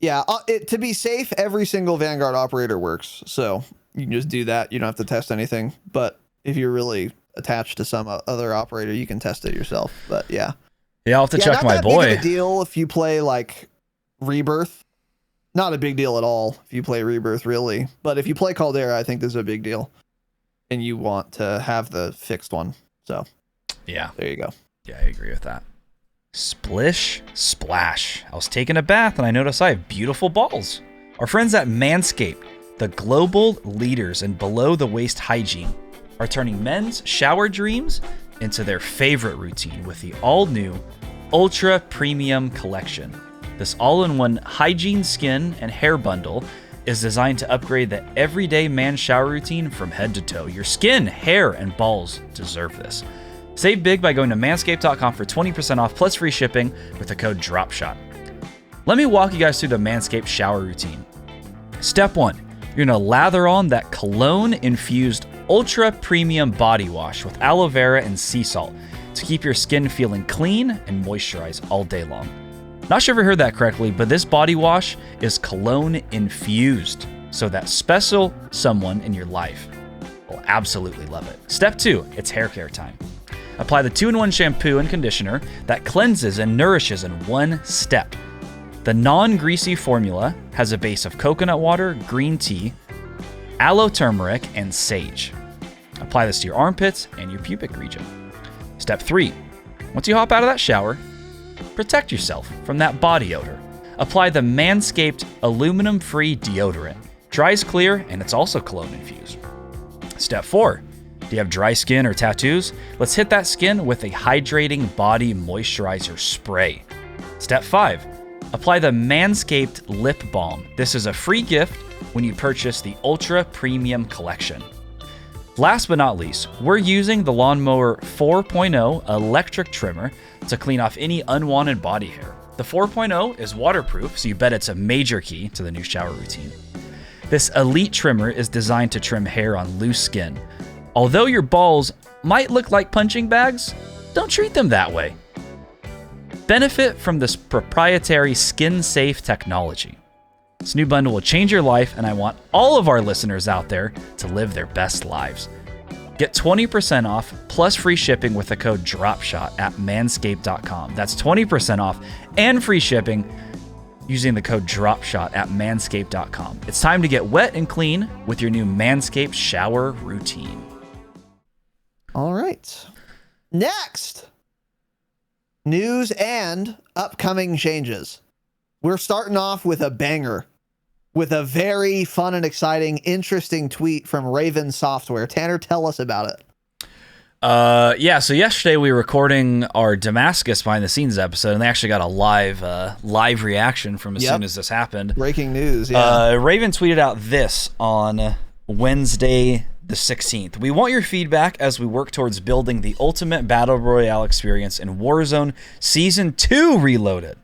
Speaker 1: To be safe, every single Vanguard operator works. So you can just do that. You don't have to test anything. But if you're really attached to some other operator, you can test it yourself. But yeah,
Speaker 2: I'll have to check
Speaker 1: not
Speaker 2: my
Speaker 1: that
Speaker 2: boy.
Speaker 1: Big of a deal if you play like Rebirth. Not a big deal at all if you play Rebirth, really. But if you play Caldera, I think this is a big deal, and you want to have the fixed one. So
Speaker 2: yeah,
Speaker 1: there you go.
Speaker 2: Yeah, I agree with that. Splish splash. I was taking a bath and I noticed I have beautiful balls. Our friends at MANSCAPED, the global leaders in below the waist hygiene, are turning men's shower dreams into their favorite routine with the all new Ultra Premium Collection. This all-in-one hygiene skin and hair bundle is designed to upgrade the everyday man shower routine from head to toe. Your skin, hair, and balls deserve this. Save big by going to manscaped.com for 20% off plus free shipping with the code DROPSHOT. Let me walk you guys through the Manscaped shower routine. Step 1, you're going to lather on that cologne-infused ultra premium body wash with aloe vera and sea salt to keep your skin feeling clean and moisturized all day long. Not sure if you heard that correctly, but this body wash is cologne-infused, so that special someone in your life will absolutely love it. Step 2, it's hair care time. Apply the 2-in-1 shampoo and conditioner that cleanses and nourishes in one step. The non-greasy formula has a base of coconut water, green tea, aloe turmeric, and sage. Apply this to your armpits and your pubic region. Step 3. Once you hop out of that shower, protect yourself from that body odor. Apply the Manscaped aluminum-free deodorant. Dries clear, and it's also cologne-infused. Step 4. Do you have dry skin or tattoos? Let's hit that skin with a hydrating body moisturizer spray. Step 5. Apply the Manscaped Lip Balm. This is a free gift when you purchase the Ultra Premium Collection. Last but not least, we're using the Lawnmower 4.0 electric trimmer to clean off any unwanted body hair. The 4.0 is waterproof, so you bet it's a major key to the new shower routine. This elite trimmer is designed to trim hair on loose skin. Although your balls might look like punching bags, don't treat them that way. Benefit from this proprietary skin-safe technology. This new bundle will change your life, and I want all of our listeners out there to live their best lives. Get 20% off plus free shipping with the code DROPSHOT at manscaped.com. That's 20% off and free shipping using the code DROPSHOT at manscaped.com. It's time to get wet and clean with your new Manscaped shower routine.
Speaker 1: All right. Next, news and upcoming changes. We're starting off with a banger, with a very fun and exciting, interesting tweet from Raven Software. Tanner, tell us about it.
Speaker 2: Yeah, so yesterday we were recording our Damascus behind the scenes episode, and they actually got a live reaction from as soon as this happened.
Speaker 1: Breaking news, yeah.
Speaker 2: Raven tweeted out this on Wednesday the 16th. We want your feedback as we work towards building the ultimate Battle Royale experience in Warzone Season 2 Reloaded.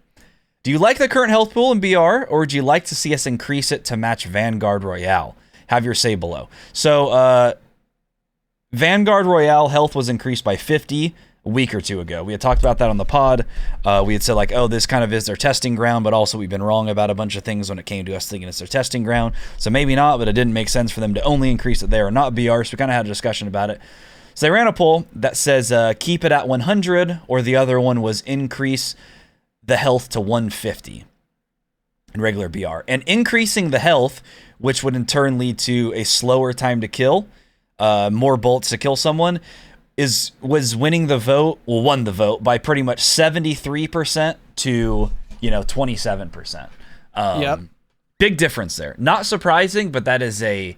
Speaker 2: Do you like the current health pool in BR, or would you like to see us increase it to match Vanguard Royale? Have your say below. So, Vanguard Royale health was increased by 50 a week or two ago. We had talked about that on the pod. We had said, like, oh, this kind of is their testing ground, but also we've been wrong about a bunch of things when it came to us thinking it's their testing ground. So maybe not, but it didn't make sense for them to only increase it there and not BR, so we kind of had a discussion about it. So they ran a poll that says keep it at 100, or the other one was increase the health to 150 in regular BR. And increasing the health, which would in turn lead to a slower time to kill, more bolts to kill someone, was winning the vote, won the vote by pretty much 73% to 27%.
Speaker 1: Yep.
Speaker 2: Big difference there. Not surprising, but that is a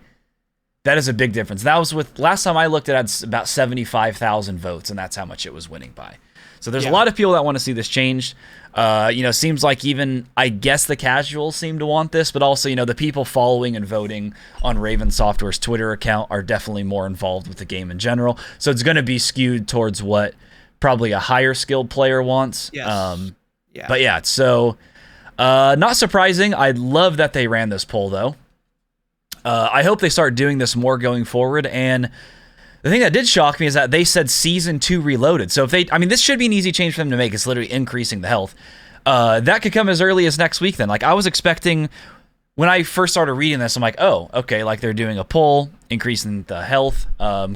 Speaker 2: big difference. That was with last time I looked at it, about 75,000 votes, and that's how much it was winning by. So there's a lot of people that want to see this changed. Seems like even, I guess, the casuals seem to want this, but also, the people following and voting on Raven Software's Twitter account are definitely more involved with the game in general. So it's going to be skewed towards what probably a higher skilled player wants.
Speaker 1: Yes.
Speaker 2: But yeah, so not surprising. I love that they ran this poll, though. I hope they start doing this more going forward. And the thing that did shock me is that they said Season 2 Reloaded. So if this should be an easy change for them to make. It's literally increasing the health. That could come as early as next week then. Like, I was expecting, when I first started reading this, I'm like, oh, okay, like they're doing a poll, increasing the health.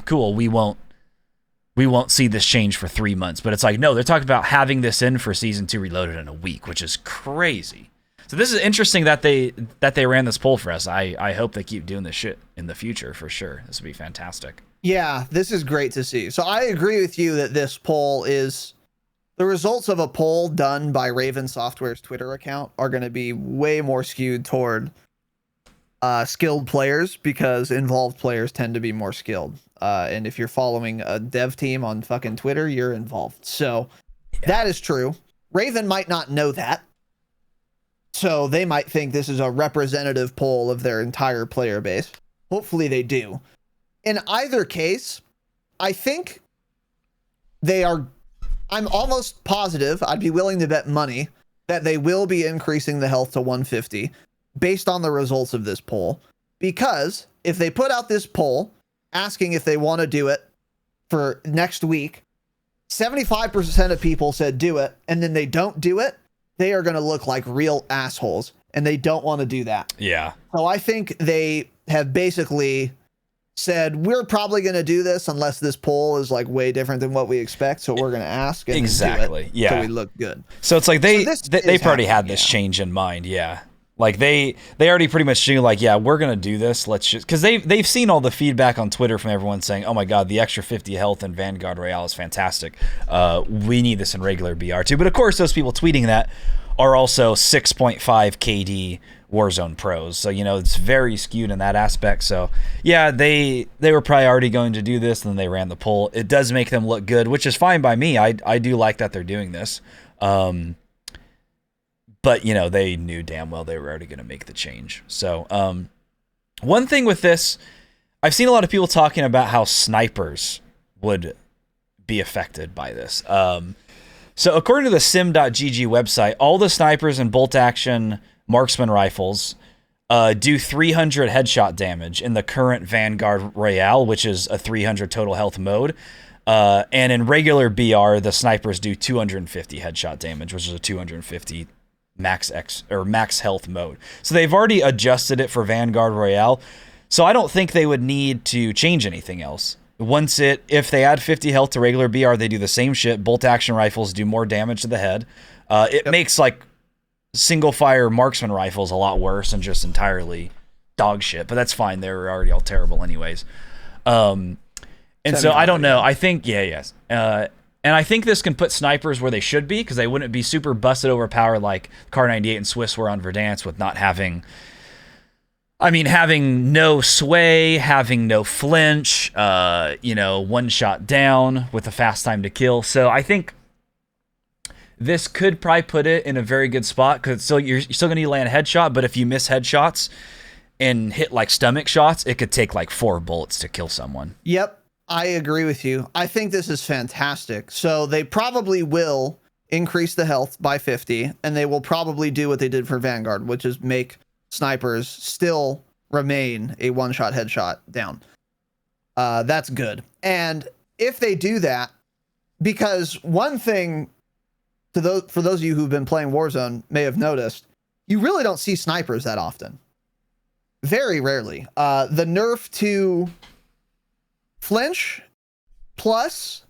Speaker 2: Cool. We won't see this change for 3 months. But it's like, no, they're talking about having this in for Season 2 Reloaded in a week, which is crazy. So this is interesting that they ran this poll for us. I hope they keep doing this shit in the future for sure. This would be fantastic.
Speaker 1: Yeah, this is great to see. So I agree with you that this poll is the results of a poll done by Raven Software's Twitter account are going to be way more skewed toward skilled players, because involved players tend to be more skilled. And if you're following a dev team on fucking Twitter, you're involved. So that is true. Raven might not know that. So they might think this is a representative poll of their entire player base. Hopefully they do. In either case, I think they are, I'm almost positive, I'd be willing to bet money, that they will be increasing the health to 150 based on the results of this poll. Because if they put out this poll asking if they want to do it for next week, 75% of people said do it, and then they don't do it, they are going to look like real assholes, and they don't want to do that.
Speaker 2: Yeah.
Speaker 1: So I think they have basically said, we're probably going to do this unless this poll is like way different than what we expect, so we're going to ask and
Speaker 2: exactly
Speaker 1: do it,
Speaker 2: yeah,
Speaker 1: so we look good.
Speaker 2: So it's like they've already had this change in mind. Yeah, like they already pretty much knew, like, yeah, we're going to do this, let's just, because they've seen all the feedback on Twitter from everyone saying, oh my god, the extra 50 health in Vanguard Royale is fantastic, we need this in regular BR too. But of course those people tweeting that are also 6.5 KD Warzone pros, so it's very skewed in that aspect. So yeah, they were probably already going to do this, and then they ran the poll. It does make them look good, which is fine by me. I do like that they're doing this, but they knew damn well they were already going to make the change. So one thing with this, I've seen a lot of people talking about how snipers would be affected by this. So according to the sim.gg website, all the snipers and bolt action marksman rifles do 300 headshot damage in the current Vanguard Royale, which is a 300 total health mode. And in regular BR, the snipers do 250 headshot damage, which is a 250 max health mode. So they've already adjusted it for Vanguard Royale. So I don't think they would need to change anything else. If they add 50 health to regular BR, they do the same shit. Bolt action rifles do more damage to the head. It makes like single fire marksman rifles a lot worse and just entirely dog shit, but that's fine. They were already all terrible anyways. And so I don't know. I think, and I think this can put snipers where they should be, because they wouldn't be super busted overpowered like Car 98 and Swiss were on Verdansk, with not having, having no sway, having no flinch, one shot down with a fast time to kill. So I think this could probably put it in a very good spot, because you're still going to land a headshot, but if you miss headshots and hit like stomach shots, it could take like 4 bullets to kill someone.
Speaker 1: Yep, I agree with you. I think this is fantastic. So they probably will increase the health by 50, and they will probably do what they did for Vanguard, which is make snipers still remain a one-shot headshot down. That's good. And if they do that, because one thing for those of you who've been playing Warzone may have noticed, you really don't see snipers that often. Very rarely. The nerf to flinch, plus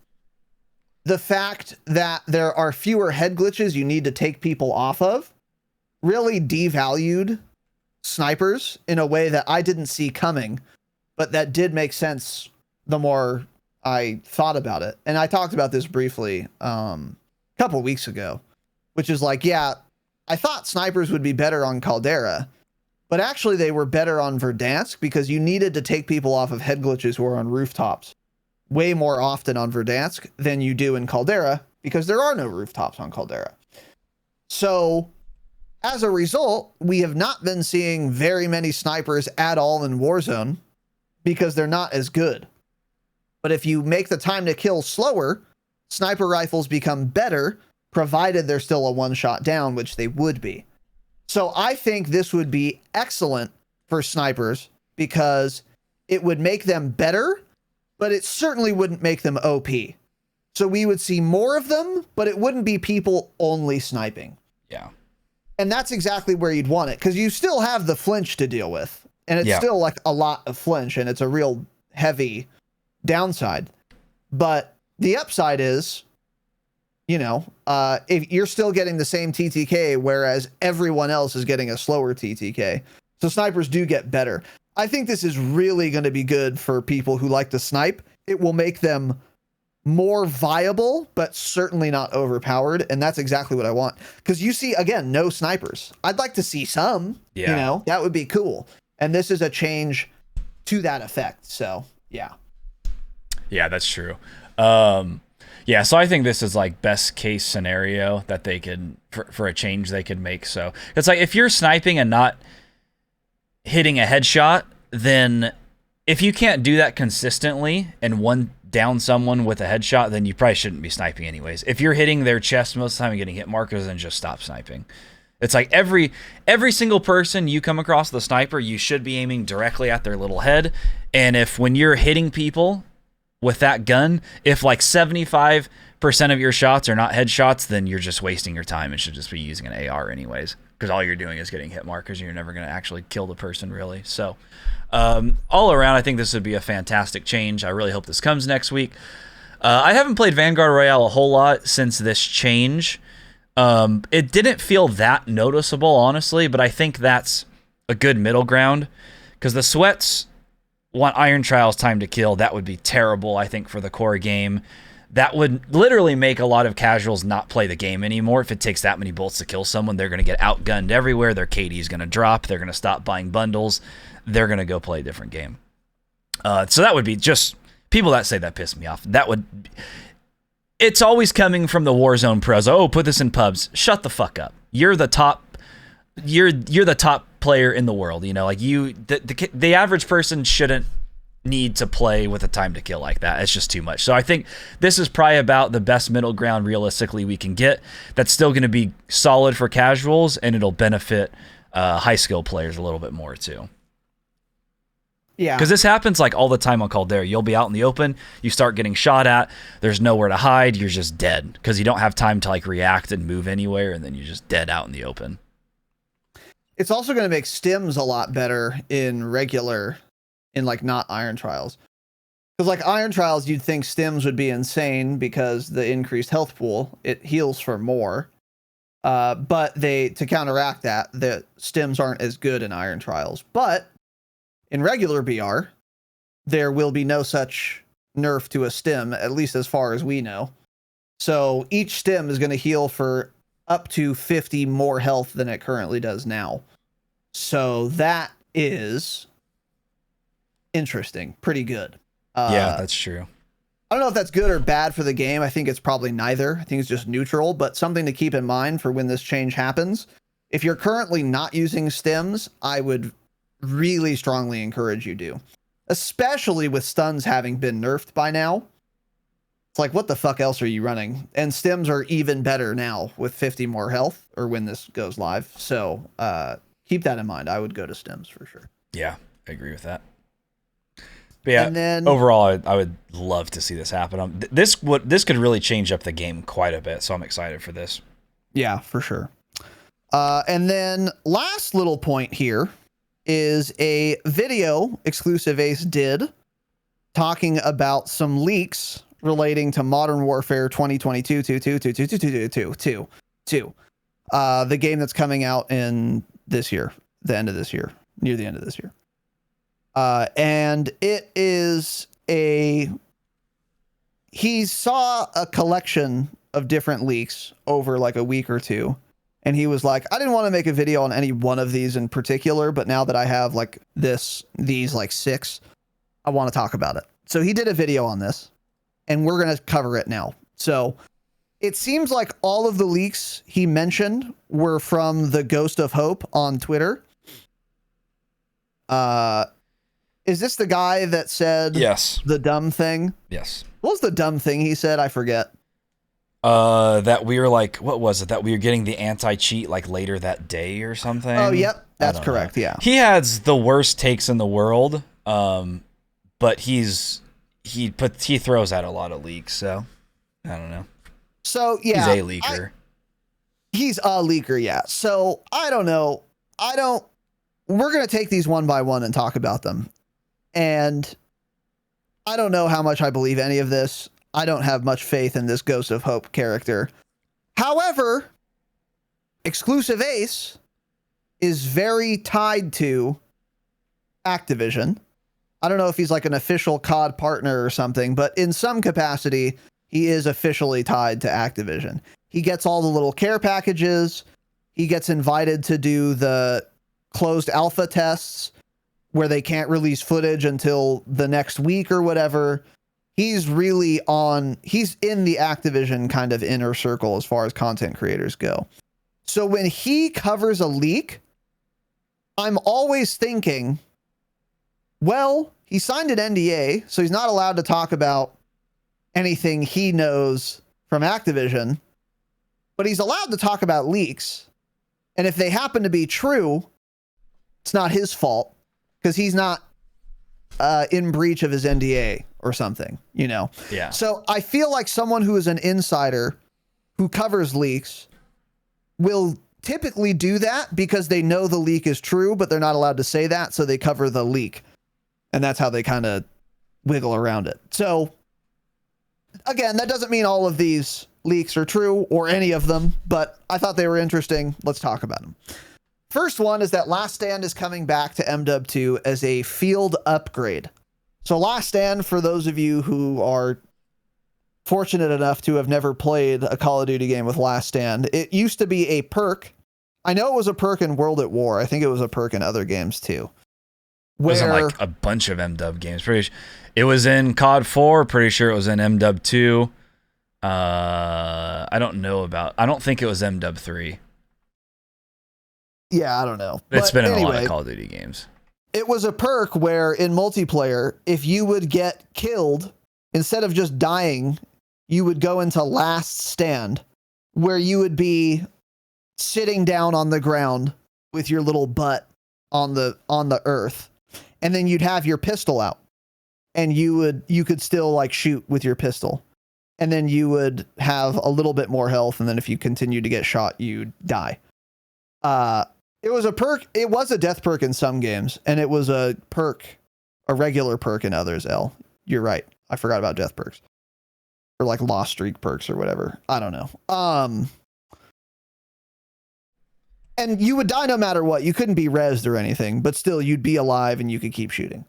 Speaker 1: the fact that there are fewer head glitches you need to take people off of, really devalued snipers in a way that I didn't see coming, but that did make sense the more I thought about it. And I talked about this briefly couple weeks ago, which is like, yeah, I thought snipers would be better on Caldera, but actually they were better on Verdansk, because you needed to take people off of head glitches who are on rooftops way more often on Verdansk than you do in Caldera, because there are no rooftops on Caldera. So as a result, we have not been seeing very many snipers at all in Warzone, because they're not as good. But if you make the time to kill slower, sniper rifles become better, provided they're still a one-shot down, which they would be. So I think this would be excellent for snipers, because it would make them better, but it certainly wouldn't make them OP. So we would see more of them, but it wouldn't be people only sniping.
Speaker 2: Yeah.
Speaker 1: And that's exactly where you'd want it, because you still have the flinch to deal with. And it's
Speaker 2: Yeah.
Speaker 1: still like a lot of flinch, and it's a real heavy downside. But the upside is, you know, if you're still getting the same TTK, whereas everyone else is getting a slower TTK. So snipers do get better. I think this is really going to be good for people who like to snipe. It will make them more viable, but certainly not overpowered. And that's exactly what I want. Because you see, again, no snipers. I'd like to see some, you know, that would be cool. And this is a change to that effect. So, yeah.
Speaker 2: Yeah, that's true. Yeah, so I think this is like best case scenario that they could, for a change they could make. So it's like if you're sniping and not hitting a headshot, then if you can't do that consistently and one down someone with a headshot, then you probably shouldn't be sniping anyways. If you're hitting their chest most of the time and getting hit markers, then just stop sniping. It's like every single person you come across the sniper, you should be aiming directly at their little head. And if when you're hitting people with that gun, if like 75% of your shots are not headshots, then you're just wasting your time and should just be using an AR anyways, because all you're doing is getting hit markers and you're never going to actually kill the person really. So all around, I think this would be a fantastic change. I really hope this comes next week. I haven't played Vanguard Royale a whole lot since this change. It didn't feel that noticeable, honestly, but I think that's a good middle ground, because the sweats want Iron Trials time to kill. That would be terrible, I think, for the core game. That would literally make a lot of casuals not play the game anymore. If it takes that many bullets to kill someone, they're going to get outgunned everywhere. Their KD is going to drop. They're going to stop buying bundles. They're going to go play a different game. So that would be just people that say that piss me off. That would... It's always coming from the Warzone pros. Oh, put this in pubs. Shut the fuck up. You're the top. You're the top player in the world. You know, like you. The average person shouldn't need to play with a time to kill like that. It's just too much. So I think this is probably about the best middle ground realistically we can get. That's still going to be solid for casuals, and it'll benefit high skill players a little bit more too.
Speaker 1: Yeah.
Speaker 2: Because this happens like all the time on Caldera. You'll be out in the open, you start getting shot at, there's nowhere to hide, you're just dead. Because you don't have time to like react and move anywhere, and then you're just dead out in the open.
Speaker 1: It's also going to make stims a lot better in regular, in like not Iron Trials. Because like Iron Trials, you'd think stims would be insane because the increased health pool, it heals for more. But to counteract that, the stims aren't as good in Iron Trials. But in regular BR, there will be no such nerf to a stim, at least as far as we know. So each stim is going to heal for up to 50 more health than it currently does now. So that is interesting. Pretty good.
Speaker 2: Yeah, that's true.
Speaker 1: I don't know if that's good or bad for the game. I think it's probably neither. I think it's just neutral, but something to keep in mind for when this change happens. If you're currently not using stims, I would really strongly encourage you to, especially with stuns having been nerfed by now. It's like, what the fuck else are you running? And stims are even better now with 50 more health, or when this goes live. So keep that in mind. I would go to stims for sure.
Speaker 2: Yeah, I agree with that. But yeah,
Speaker 1: and then,
Speaker 2: overall, I would love to see this happen. This could really change up the game quite a bit, so I'm excited for this.
Speaker 1: Yeah, for sure. And then last little point here is a video Exclusive Ace did talking about some leaks relating to Modern Warfare 2022 the game that's coming out in this year, the end of this year, near the end of this year. And it is he saw a collection of different leaks over like a week or two. And he was like, I didn't want to make a video on any one of these in particular, but now that I have like these like 6, I want to talk about it. So he did a video on this, and we're going to cover it now. So it seems like all of the leaks he mentioned were from the Ghost of Hope on Twitter. Is this the guy that said
Speaker 2: yes
Speaker 1: the dumb thing?
Speaker 2: Yes.
Speaker 1: What was the dumb thing he said? I forget.
Speaker 2: That we were like, what was it? That we were getting the anti-cheat like later that day or something.
Speaker 1: Oh, yep. That's correct.
Speaker 2: Know.
Speaker 1: Yeah.
Speaker 2: He has the worst takes in the world. But he throws out a lot of leaks. So I don't know.
Speaker 1: So yeah,
Speaker 2: he's a leaker.
Speaker 1: He's a leaker, yeah. So I don't know. We're going to take these one by one and talk about them. And I don't know how much I believe any of this. I don't have much faith in this Ghost of Hope character. However, Exclusive Ace is very tied to Activision. I don't know if he's like an official COD partner or something, but in some capacity, he is officially tied to Activision. He gets all the little care packages. He gets invited to do the closed alpha tests where they can't release footage until the next week or whatever. He's in the Activision kind of inner circle as far as content creators go. So when he covers a leak, I'm always thinking, well, he signed an NDA, so he's not allowed to talk about anything he knows from Activision, but he's allowed to talk about leaks. And if they happen to be true, it's not his fault because he's not in breach of his NDA or something, you know?
Speaker 2: Yeah.
Speaker 1: So I feel like someone who is an insider who covers leaks will typically do that because they know the leak is true, but they're not allowed to say that. So they cover the leak. And that's how they kind of wiggle around it. So again, that doesn't mean all of these leaks are true or any of them, but I thought they were interesting. Let's talk about them. First one is that Last Stand is coming back to MW2 as a field upgrade. So Last Stand, for those of you who are fortunate enough to have never played a Call of Duty game with Last Stand, it used to be a perk. I know it was a perk in World at War. I think it was a perk in other games too.
Speaker 2: It was in like a bunch of MW games. It was in COD 4. Pretty sure it was in MW 2. I don't think it was MW 3.
Speaker 1: Yeah, I don't know.
Speaker 2: It's been in a lot of Call of Duty games.
Speaker 1: It was a perk where in multiplayer, if you would get killed, instead of just dying, you would go into Last Stand, where you would be sitting down on the ground with your little butt on the earth. And then you'd have your pistol out and you could still like shoot with your pistol. And then you would have a little bit more health. And then if you continue to get shot, you'd die. It was a perk. It was a death perk in some games, and it was a regular perk in others. You're right. I forgot about death perks or like lost streak perks or whatever. I don't know. And you would die no matter what. You couldn't be rezzed or anything, but still you'd be alive and you could keep shooting.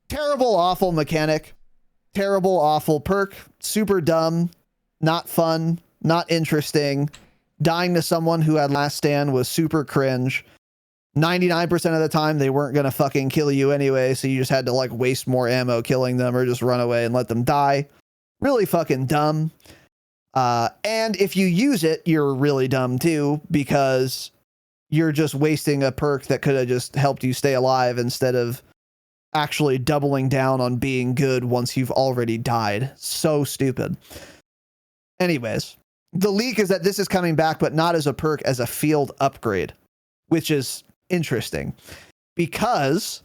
Speaker 1: Terrible, awful mechanic. Terrible, awful perk. Super dumb. Not fun. Not interesting. Dying to someone who had Last Stand was super cringe. 99% of the time they weren't going to fucking kill you anyway, so you just had to like waste more ammo killing them or just run away and let them die. Really fucking dumb. And if you use it, you're really dumb too, because you're just wasting a perk that could have just helped you stay alive instead of actually doubling down on being good once you've already died. So stupid. Anyways, the leak is that this is coming back, but not as a perk, as a field upgrade, which is interesting because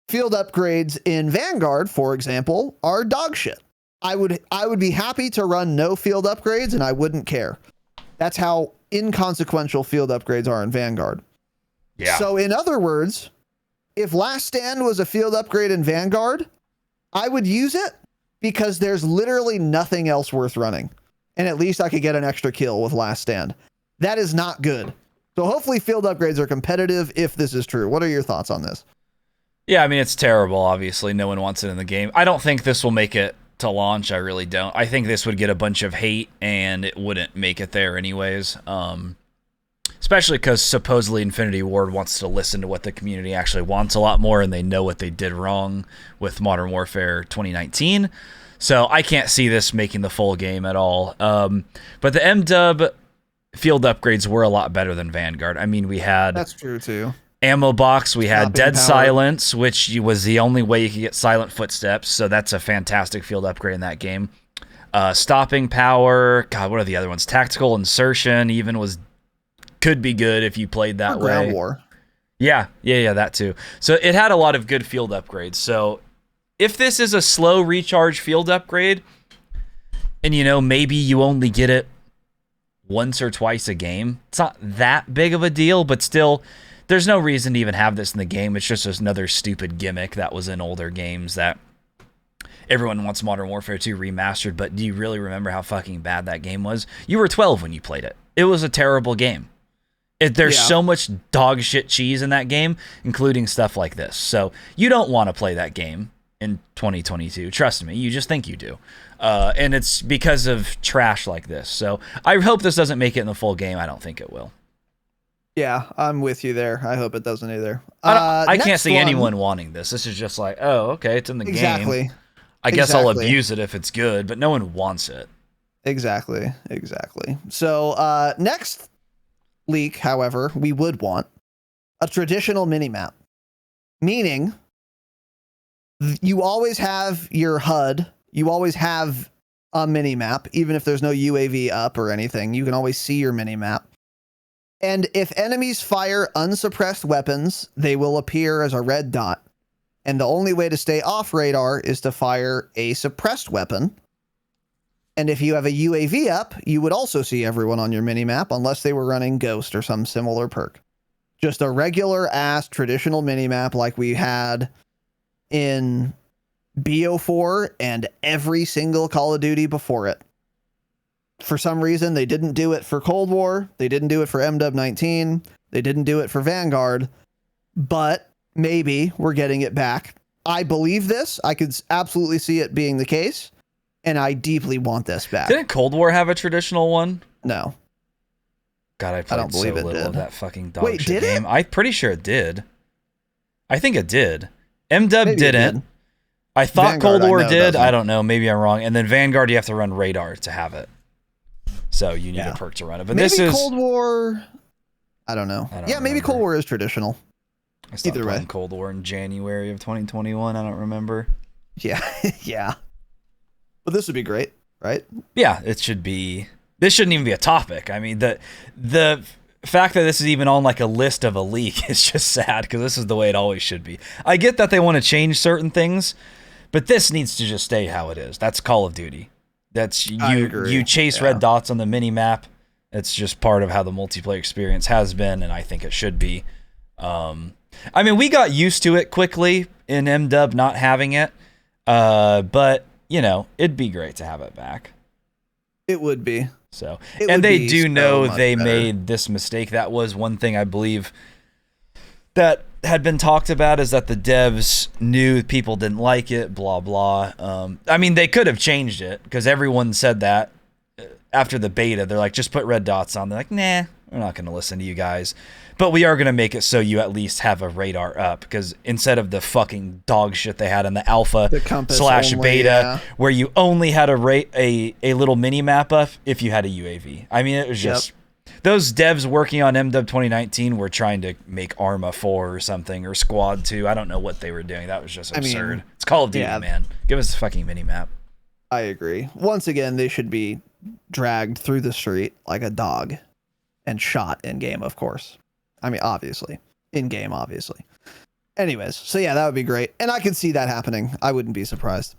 Speaker 1: field upgrades in Vanguard, for example, are dog shit. I would be happy to run no field upgrades and I wouldn't care. That's how inconsequential field upgrades are in Vanguard.
Speaker 2: Yeah.
Speaker 1: So in other words, if Last Stand was a field upgrade in Vanguard, I would use it because there's literally nothing else worth running. And at least I could get an extra kill with Last Stand. That is not good. So hopefully field upgrades are competitive if this is true. What are your thoughts on this?
Speaker 2: Yeah, I mean, it's terrible, obviously. No one wants it in the game. I don't think this will make it to launch. I really don't. I think this would get a bunch of hate, and it wouldn't make it there anyways. Especially because supposedly Infinity Ward wants to listen to what the community actually wants a lot more, and they know what they did wrong with Modern Warfare 2019. So I can't see this making the full game at all. But the MW field upgrades were a lot better than Vanguard. I mean, we had...
Speaker 1: That's true, too.
Speaker 2: Ammo box, we had Dead
Speaker 1: power.
Speaker 2: Silence, which was the only way you could get silent footsteps, so that's a fantastic field upgrade in that game. Stopping power, God, what are the other ones? Tactical insertion even could be good if you played that way.
Speaker 1: Ground war.
Speaker 2: Yeah, that too. So it had a lot of good field upgrades. So if this is a slow recharge field upgrade, and maybe you only get it, once or twice a game. It's not that big of a deal, but still, there's no reason to even have this in the game. It's just another stupid gimmick that was in older games that everyone wants Modern Warfare 2 remastered, but do you really remember how fucking bad that game was? You were 12 when you played it. It was a terrible game. There's so much dog shit cheese in that game, including stuff like this. So you don't want to play that game in 2022. Trust me, you just think you do. And it's because of trash like this. So I hope this doesn't make it in the full game. I don't think it will.
Speaker 1: Yeah, I'm with you there. I hope it doesn't either.
Speaker 2: I can't see anyone wanting this. This is just like, oh, okay, it's in the game. I guess I'll abuse it if it's good, but no one wants it.
Speaker 1: Exactly. So next leak, however, we would want a traditional minimap, meaning you always have your HUD, you always have a minimap, even if there's no UAV up or anything, you can always see your minimap. And if enemies fire unsuppressed weapons, they will appear as a red dot. And the only way to stay off radar is to fire a suppressed weapon. And if you have a UAV up, you would also see everyone on your minimap unless they were running Ghost or some similar perk. Just a regular ass traditional minimap like we had in BO4 and every single Call of Duty before it. For some reason, they didn't do it for Cold War. They didn't do it for MW19. They didn't do it for Vanguard. But maybe we're getting it back. I believe this. I could absolutely see it being the case. And I deeply want this back.
Speaker 2: Didn't Cold War have a traditional one?
Speaker 1: No.
Speaker 2: God, I played so little of that fucking dog
Speaker 1: shit
Speaker 2: game.
Speaker 1: It?
Speaker 2: I'm pretty sure it did. I think it did. MW didn't. I thought Vanguard, Cold War did. I don't know. Maybe I'm wrong. And then Vanguard, you have to run radar to have it. So you need a perk to run it. But
Speaker 1: maybe
Speaker 2: this is
Speaker 1: Cold War. I don't know. Maybe Cold War is traditional.
Speaker 2: I stopped playing Cold War in January of 2021. I don't remember.
Speaker 1: Yeah, yeah. But this would be great, right?
Speaker 2: Yeah, it should be. This shouldn't even be a topic. I mean, the fact that this is even on like a list of a leak is just sad because this is the way it always should be. I get that they want to change certain things, but this needs to just stay how it is. That's Call of Duty. That's you chase red dots on the mini map. It's just part of how the multiplayer experience has been, and I think it should be. I mean, we got used to it quickly in MW not having it, but you know, it'd be great to have it back.
Speaker 1: It would be.
Speaker 2: So, and they do know they made this mistake. That was one thing I believe that had been talked about, is that the devs knew people didn't like it, blah, blah. I mean, they could have changed it because everyone said that after the beta. They're like, just put red dots on. They're like, nah, we're not going to listen to you guys. But we are going to make it so you at least have a radar up, because instead of the fucking dog shit they had in the alpha / beta, where you only had a little mini map up if you had a UAV. I mean, it was just those devs working on MW 2019 were trying to make Arma 4 or something, or Squad 2. I don't know what they were doing. That was just absurd. I mean, it's Call of Duty, man. Give us a fucking mini map.
Speaker 1: I agree. Once again, they should be dragged through the street like a dog and shot in game, of course. I mean, obviously. In-game, obviously. Anyways, so yeah, that would be great. And I could see that happening. I wouldn't be surprised.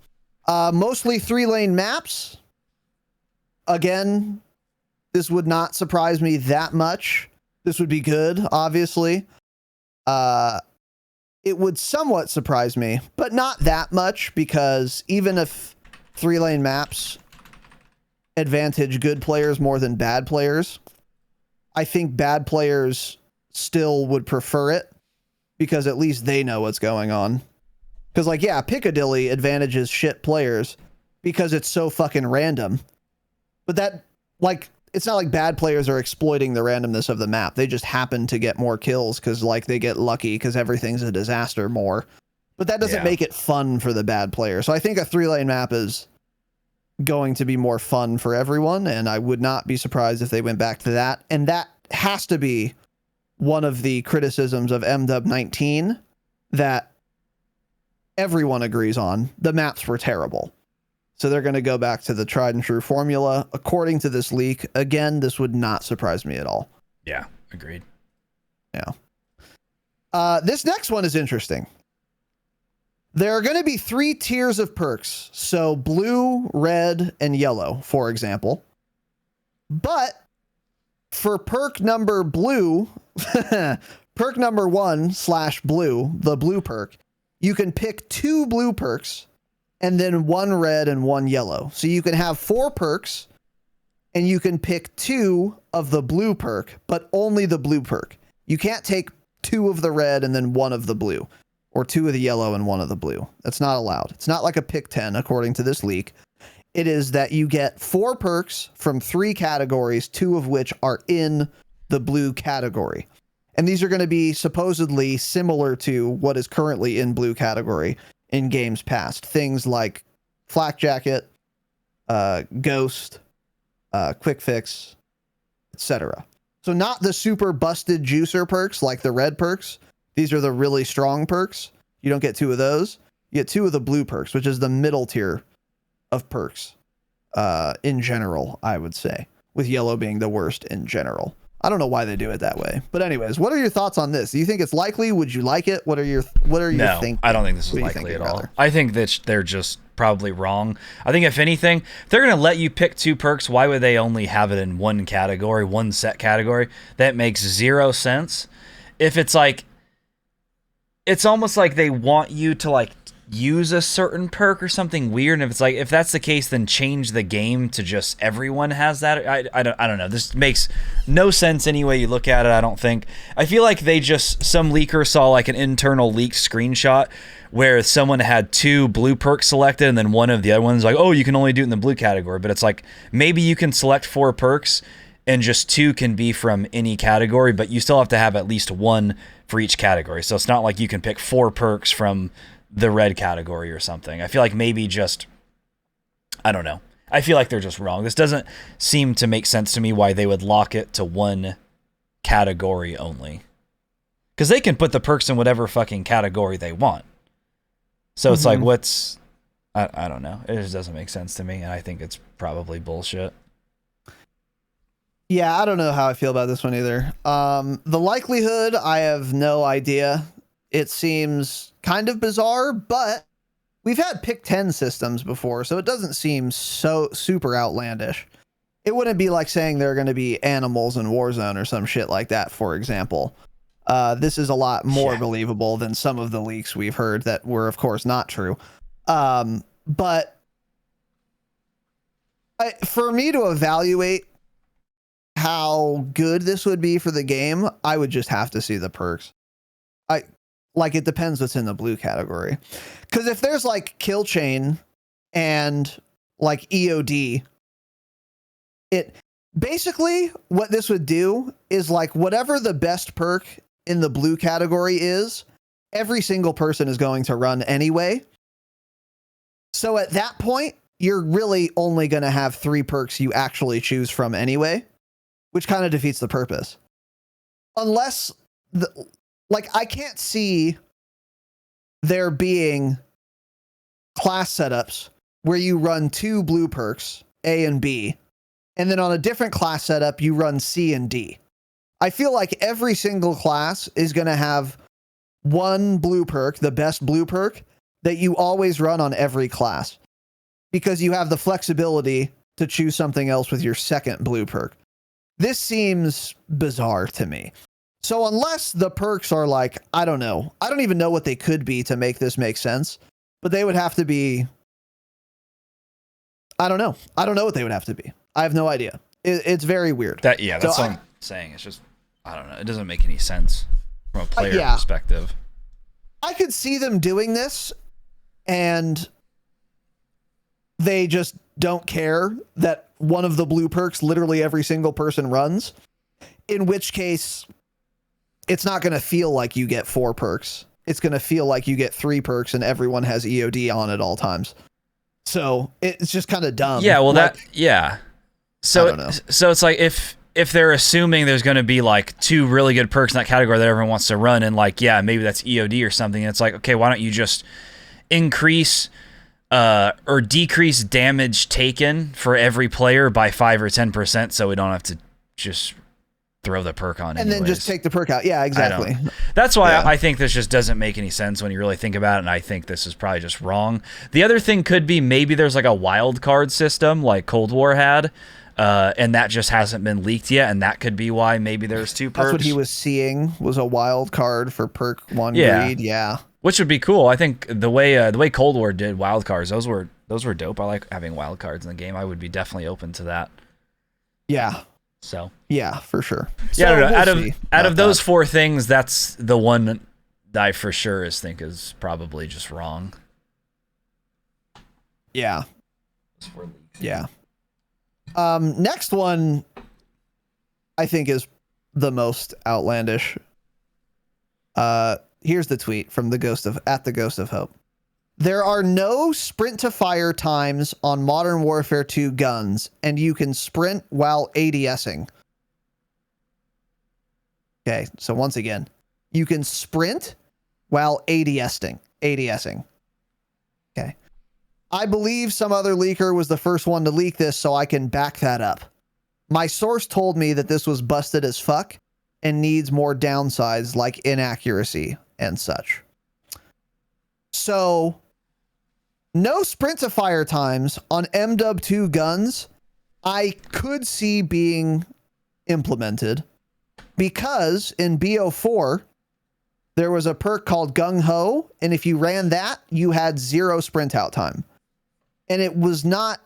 Speaker 1: Mostly 3-lane maps. Again, this would not surprise me that much. This would be good, obviously. It would somewhat surprise me, but not that much, because even if 3-lane maps advantage good players more than bad players, I think bad players still would prefer it, because at least they know what's going on. Because, like, yeah, Piccadilly advantages shit players because it's so fucking random. But that, like, it's not like bad players are exploiting the randomness of the map. They just happen to get more kills because, like, they get lucky because everything's a disaster more. But that doesn't make it fun for the bad player. So I think a 3-lane map is going to be more fun for everyone, and I would not be surprised if they went back to that. And that has to be one of the criticisms of MW19 that everyone agrees on. The maps were terrible. So they're going to go back to the tried and true formula. According to this leak, again, this would not surprise me at all.
Speaker 2: Yeah, agreed.
Speaker 1: Yeah. This next one is interesting. There are going to be 3 tiers of perks. So blue, red, and yellow, for example. But for perk number blue, perk number 1/blue, the blue perk, you can pick 2 blue perks and then 1 red and 1 yellow. So you can have 4 perks and you can pick 2 of the blue perk, but only the blue perk. You can't take 2 of the red and then 1 of the blue, or 2 of the yellow and 1 of the blue. That's not allowed. It's not like a pick 10, according to this leak. It is that you get 4 perks from 3 categories, 2 of which are in the blue category. And these are going to be supposedly similar to what is currently in blue category in games past. Things like Flak Jacket, Ghost, Quick Fix, etc. So not the super busted juicer perks like the red perks. These are the really strong perks. You don't get 2 of those. You get 2 of the blue perks, which is the middle tier of perks in general, I would say, with yellow being the worst in general. I don't know why they do it that way. But anyways, what are your thoughts on this? Do you think it's likely? Would you like it? What are your thinking?
Speaker 2: I don't think this is likely at all. I think that they're just probably wrong. I think if anything, if they're going to let you pick 2 perks, why would they only have it in one category, one set category? That makes 0 sense. If it's like, it's almost like they want you to like use a certain perk or something weird, and if it's like, if that's the case, then change the game to just everyone has that. I don't know, this makes no sense any way you look at it. I don't think. I feel like they just, some leaker saw like an internal leaked screenshot where someone had 2 blue perks selected and then one of the other ones like, oh, you can only do it in the blue category, but it's like maybe you can select 4 perks and just 2 can be from any category, but you still have to have at least 1 for each category. So it's not like you can pick 4 perks from the red category or something. I feel like maybe just, I don't know. I feel like they're just wrong. This doesn't seem to make sense to me why they would lock it to one category only. Because they can put the perks in whatever fucking category they want. So it's like, what's, I don't know. It just doesn't make sense to me, and I think it's probably bullshit.
Speaker 1: Yeah, I don't know how I feel about this one either. The likelihood, I have no idea. It seems kind of bizarre, but we've had pick 10 systems before, so it doesn't seem so super outlandish. It wouldn't be like saying there are going to be animals in Warzone or some shit like that, for example. This is a lot more believable than some of the leaks we've heard that were, of course, not true. But for me to evaluate how good this would be for the game, I would just have to see the perks. It depends what's in the blue category. Because if there's like kill chain and like EOD, it basically, what this would do is like whatever the best perk in the blue category is, every single person is going to run anyway. So at that point, you're really only going to have 3 perks you actually choose from anyway, which kind of defeats the purpose. Unless I can't see there being class setups where you run 2 blue perks, A and B, and then on a different class setup, you run C and D. I feel like every single class is going to have 1 blue perk, the best blue perk, that you always run on every class, because you have the flexibility to choose something else with your second blue perk. This seems bizarre to me. So unless the perks are like, I don't know. I don't even know what they could be to make this make sense. But they would have to be, I don't know. I don't know what they would have to be. I have no idea. It's very weird.
Speaker 2: That's what I'm saying. It's just, I don't know. It doesn't make any sense from a player perspective.
Speaker 1: I could see them doing this and they just don't care that one of the blue perks literally every single person runs. In which case, it's not going to feel like you get 4 perks. It's going to feel like you get 3 perks and everyone has EOD on at all times. So it's just kind of dumb.
Speaker 2: Yeah, well, So, I don't know. So it's like if they're assuming there's going to be like 2 really good perks in that category that everyone wants to run, and like, yeah, maybe that's EOD or something. And it's like, okay, why don't you just increase or decrease damage taken for every player by 5 or 10%, so we don't have to just throw the perk on
Speaker 1: and
Speaker 2: anyways.
Speaker 1: Then just take the perk out. Yeah, exactly.
Speaker 2: That's why I think this just doesn't make any sense when you really think about it, and I think this is probably just wrong. The other thing could be maybe there's like a wild card system like Cold War had, and that just hasn't been leaked yet, and that could be why maybe there's 2 perks.
Speaker 1: That's what he was seeing, was a wild card for perk 1 greed. Yeah.
Speaker 2: Which would be cool. I think the way Cold War did wild cards, those were dope. I like having wild cards in the game. I would be definitely open to that.
Speaker 1: Yeah.
Speaker 2: So.
Speaker 1: Yeah, for sure.
Speaker 2: Yeah,
Speaker 1: so
Speaker 2: I don't know. Out of those 4 things, that's the one that I for sure think is probably just wrong.
Speaker 1: Yeah. Yeah. Next one I think is the most outlandish. Here's the tweet from the Ghost of Hope. There are no sprint to fire times on Modern Warfare 2 guns, and you can sprint while ADSing. Okay, so once again, you can sprint while ADSing. Okay. I believe some other leaker was the first one to leak this, so I can back that up. My source told me that this was busted as fuck and needs more downsides like inaccuracy and such. So, no sprint to fire times on MW2 guns I could see being implemented because in BO4 there was a perk called Gung Ho, and if you ran that, you had 0 sprint out time. And it was not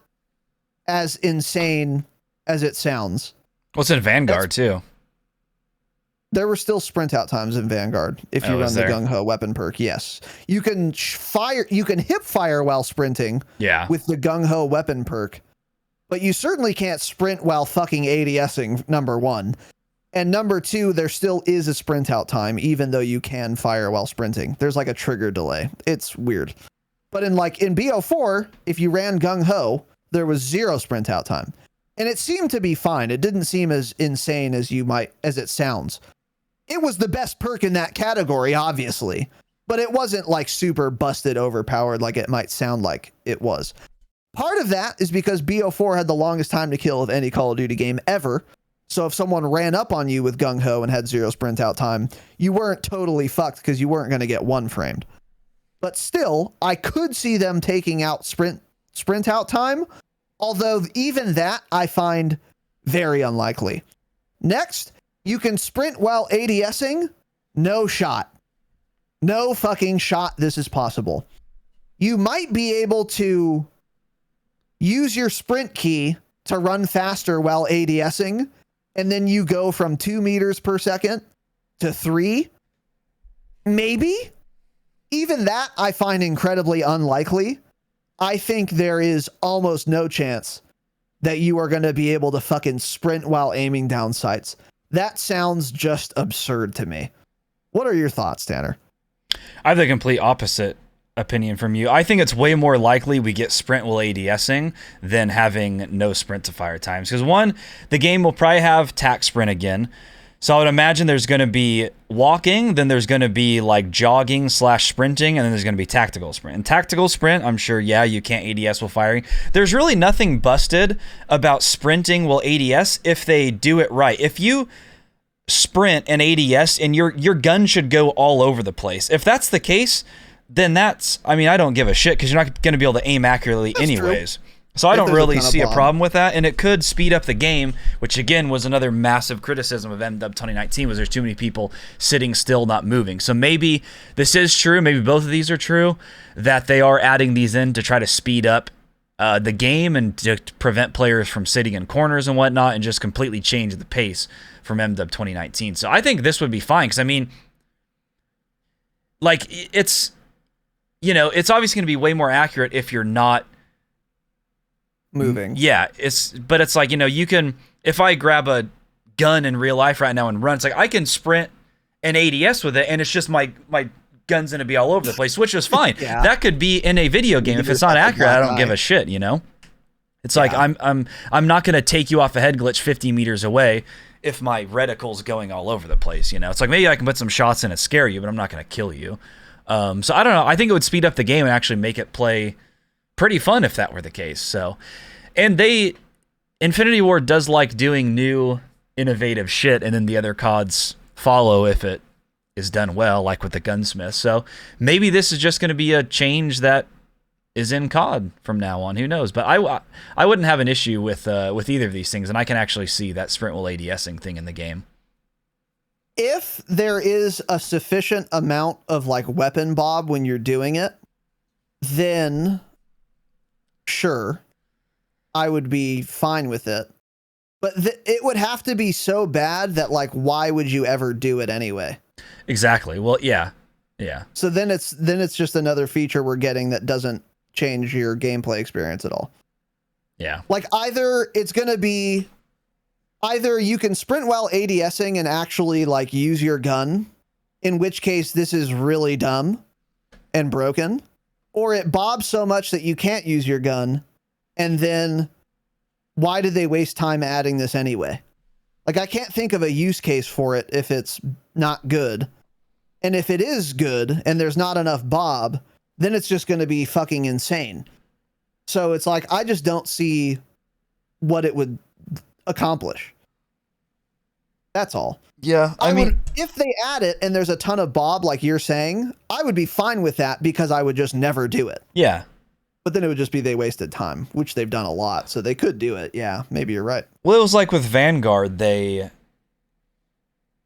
Speaker 1: as insane as it sounds.
Speaker 2: Well, it's in Vanguard too.
Speaker 1: There were still sprint out times in Vanguard if you run the Gung Ho weapon perk. Yes, you can you can hip fire while sprinting.
Speaker 2: Yeah.
Speaker 1: With the Gung Ho weapon perk, but you certainly can't sprint while fucking ADSing. Number 1, and number 2, there still is a sprint out time even though you can fire while sprinting. There's like a trigger delay. It's weird. But in BO4, if you ran Gung Ho, there was 0 sprint out time, and it seemed to be fine. It didn't seem as insane as it sounds. It was the best perk in that category, obviously, but it wasn't like super busted overpowered like it might sound like it was. Part of that is because BO4 had the longest time to kill of any Call of Duty game ever. So if someone ran up on you with Gung Ho and had 0 sprint out time, you weren't totally fucked because you weren't going to get 1 framed. But still, I could see them taking out sprint out time, although even that I find very unlikely. Next, you can sprint while ADSing. No shot. No fucking shot this is possible. You might be able to use your sprint key to run faster while ADSing, and then you go from 2 meters per second to 3. Maybe. Even that I find incredibly unlikely. I think there is almost no chance that you are going to be able to fucking sprint while aiming down sights. That sounds just absurd to me. What are your thoughts, Tanner?
Speaker 2: I have the complete opposite opinion from you. I think it's way more likely we get sprint while ADSing than having no sprint to fire times. Because 1, the game will probably have tac sprint again. So I would imagine there's going to be walking, then there's going to be like jogging / sprinting, and then there's going to be tactical sprint. And tactical sprint, I'm sure, yeah, you can't ADS while firing. There's really nothing busted about sprinting while ADS if they do it right. If you sprint and ADS and your gun should go all over the place. If that's the case, then I don't give a shit because you're not going to be able to aim accurately anyways. True. So I don't really see a problem with that, and it could speed up the game, which again was another massive criticism of MW 2019 was there's too many people sitting still, not moving. So maybe this is true, maybe both of these are true, that they are adding these in to try to speed up the game and to prevent players from sitting in corners and whatnot and just completely change the pace from MW 2019. So I think this would be fine because, it's obviously going to be way more accurate if you're not
Speaker 1: moving.
Speaker 2: Yeah, but it's like, you can, if I grab a gun in real life right now and run, it's like I can sprint and ADS with it, and it's just my gun's gonna be all over the place, which is fine. Yeah. That could be in a video game. If it's not accurate, I don't give a shit, It's like I'm not gonna take you off a head glitch 50 meters away if my reticle's going all over the place, It's like maybe I can put some shots in and scare you, but I'm not gonna kill you. So I don't know. I think it would speed up the game and actually make it play pretty fun if that were the case. So, and Infinity Ward does like doing new innovative shit, and then the other CODs follow if it is done well, like with the gunsmith. So maybe this is just going to be a change that is in COD from now on. Who knows? But I wouldn't have an issue with either of these things, and I can actually see that sprint while ADSing thing in the game.
Speaker 1: If there is a sufficient amount of like weapon bob when you're doing it, then sure, I would be fine with it. But it would have to be so bad that like, why would you ever do it anyway?
Speaker 2: Exactly. Well, yeah.
Speaker 1: So then it's just another feature we're getting that doesn't change your gameplay experience at all.
Speaker 2: Yeah.
Speaker 1: Like either you can sprint while ADSing and actually like use your gun, in which case this is really dumb and broken, or it bobs so much that you can't use your gun, and then why did they waste time adding this anyway? Like I can't think of a use case for it if it's not good. And if it is good and there's not enough bob, then it's just going to be fucking insane. So it's like, I just don't see what it would accomplish. That's all.
Speaker 2: Yeah. I mean,
Speaker 1: if they add it and there's a ton of bob, like you're saying, I would be fine with that because I would just never do it.
Speaker 2: Yeah.
Speaker 1: But then it would just be they wasted time, which they've done a lot. So they could do it. Yeah, maybe you're right.
Speaker 2: Well, it was like with Vanguard, they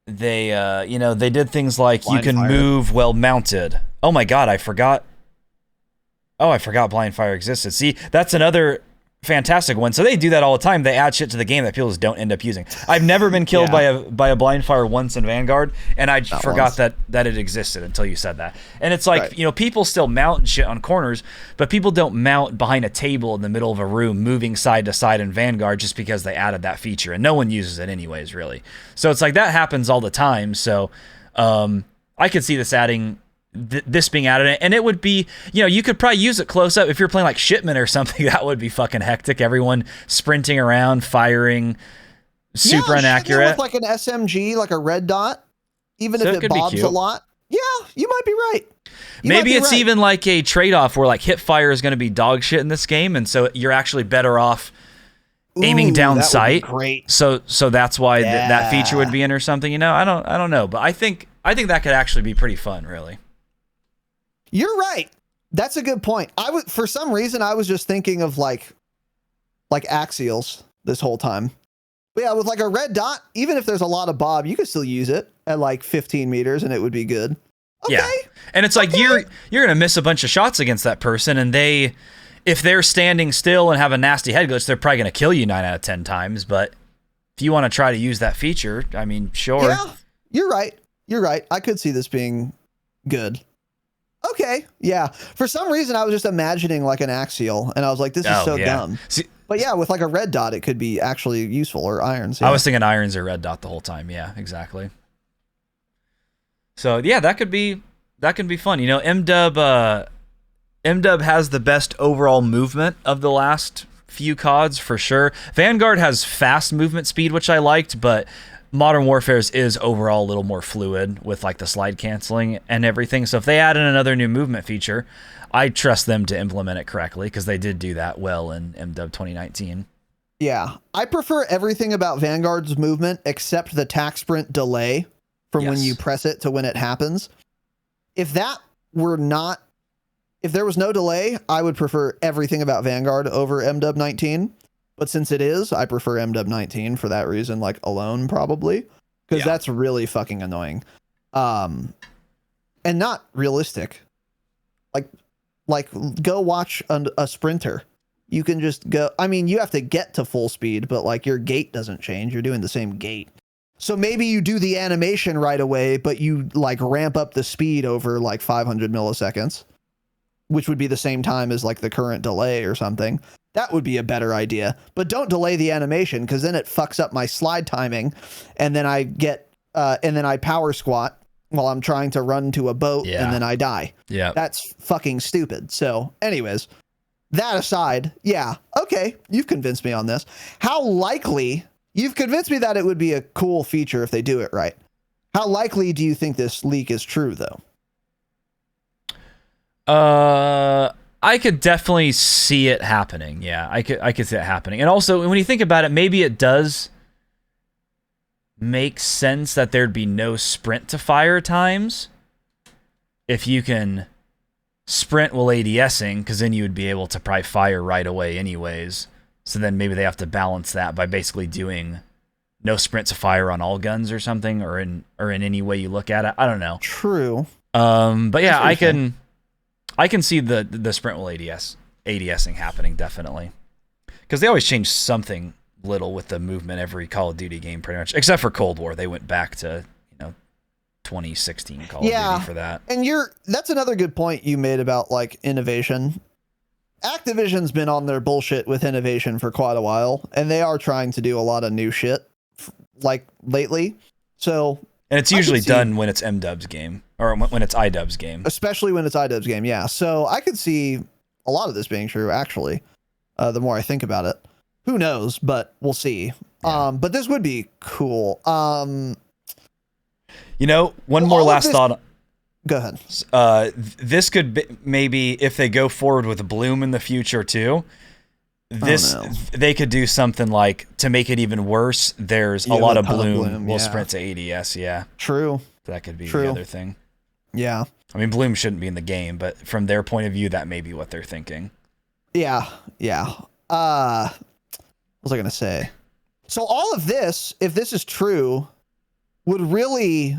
Speaker 2: did things like
Speaker 1: Blind
Speaker 2: you can
Speaker 1: fire.
Speaker 2: move well mounted. Oh my God, I forgot. Oh, I forgot blind fire existed. See, that's another fantastic one. So they do that all the time. They add shit to the game that people just don't end up using. I've never been killed by a blind fire once in Vanguard, and I forgot that it existed until you said that. And it's like, right. People still mount and shit on corners, but people don't mount behind a table in the middle of a room moving side to side in Vanguard just because they added that feature, and no one uses it anyways, really. So it's like that happens all the time. So I could see this this being added, and it would be, you could probably use it close up if you're playing like Shipment or something. That would be fucking hectic. Everyone sprinting around, firing, super inaccurate.
Speaker 1: With like an SMG, like a red dot, even if it bobs a lot. Yeah, you might be right.
Speaker 2: Maybe it's even like a trade-off where like hip fire is going to be dog shit in this game, and so you're actually better off aiming down sight.
Speaker 1: Great.
Speaker 2: So that's why that feature would be in or something. I don't know, but I think that could actually be pretty fun, really.
Speaker 1: You're right. That's a good point. For some reason, I was just thinking of like axials this whole time. But yeah, with like a red dot, even if there's a lot of bob, you could still use it at like 15 meters and it would be good. Okay.
Speaker 2: Yeah. And it's like you're going to miss a bunch of shots against that person, and if they're standing still and have a nasty head glitch, they're probably going to kill you 9 out of 10 times. But if you want to try to use that feature, I mean, sure.
Speaker 1: Yeah, you're right. I could see this being good. Okay, yeah. For some reason, I was just imagining like an axial, and I was like, this is so dumb.
Speaker 2: See,
Speaker 1: but yeah, with like a red dot, it could be actually useful, or irons. Yeah.
Speaker 2: I was thinking irons or red dot the whole time. Yeah, exactly. So yeah, that could be fun. MDub has the best overall movement of the last few CODs for sure. Vanguard has fast movement speed, which I liked, but Modern Warfare's is overall a little more fluid with like the slide canceling and everything. So if they add in another new movement feature, I trust them to implement it correctly, because they did do that well in MDub 2019.
Speaker 1: Yeah, I prefer everything about Vanguard's movement except the tack sprint delay from when you press it to when it happens. If there was no delay, I would prefer everything about Vanguard over MDub 19. But since it is, I prefer MDub 19 for that reason, like alone probably, because that's really fucking annoying, and not realistic. Like go watch a sprinter. You can just go. I mean, you have to get to full speed, but like your gait doesn't change. You're doing the same gait. So maybe you do the animation right away, but you like ramp up the speed over like 500 milliseconds, which would be the same time as like the current delay or something. That would be a better idea. But don't delay the animation, because then it fucks up my slide timing, and then I power squat while I'm trying to run to a boat, and then I die. Yeah. That's fucking stupid. So anyways, that aside, yeah, okay, you've convinced me on this. You've convinced me that it would be a cool feature if they do it right. How likely do you think this leak is true, though?
Speaker 2: I could definitely see it happening. Yeah, I could see it happening. And also, when you think about it, maybe it does make sense that there'd be no sprint to fire times if you can sprint while ADSing, because then you would be able to probably fire right away anyways. So then maybe they have to balance that by basically doing no sprint to fire on all guns or something, or in any way you look at it. I don't know.
Speaker 1: True.
Speaker 2: But yeah, I can see the sprint while ADSing happening, definitely. Because they always change something little with the movement every Call of Duty game, pretty much. Except for Cold War. They went back to, 2016 Call of Duty for that.
Speaker 1: And that's another good point you made about like innovation. Activision's been on their bullshit with innovation for quite a while, and they are trying to do a lot of new shit like lately. So,
Speaker 2: and it's usually done when it's MDub's game, or when it's iDub's game.
Speaker 1: Especially when it's iDub's game, yeah. So I could see a lot of this being true, actually, the more I think about it. Who knows, but we'll see. Yeah. But this would be cool.
Speaker 2: One more last thought.
Speaker 1: Go ahead.
Speaker 2: This could be, maybe if they go forward with Bloom in the future too, they could do something like, to make it even worse, there's a lot of Bloom will sprint to ADS. Yeah.
Speaker 1: True.
Speaker 2: That could be the other thing.
Speaker 1: Yeah.
Speaker 2: I mean, Bloom shouldn't be in the game, but from their point of view, that may be what they're thinking.
Speaker 1: Yeah. Yeah. What was I going to say? So all of this, if this is true, would really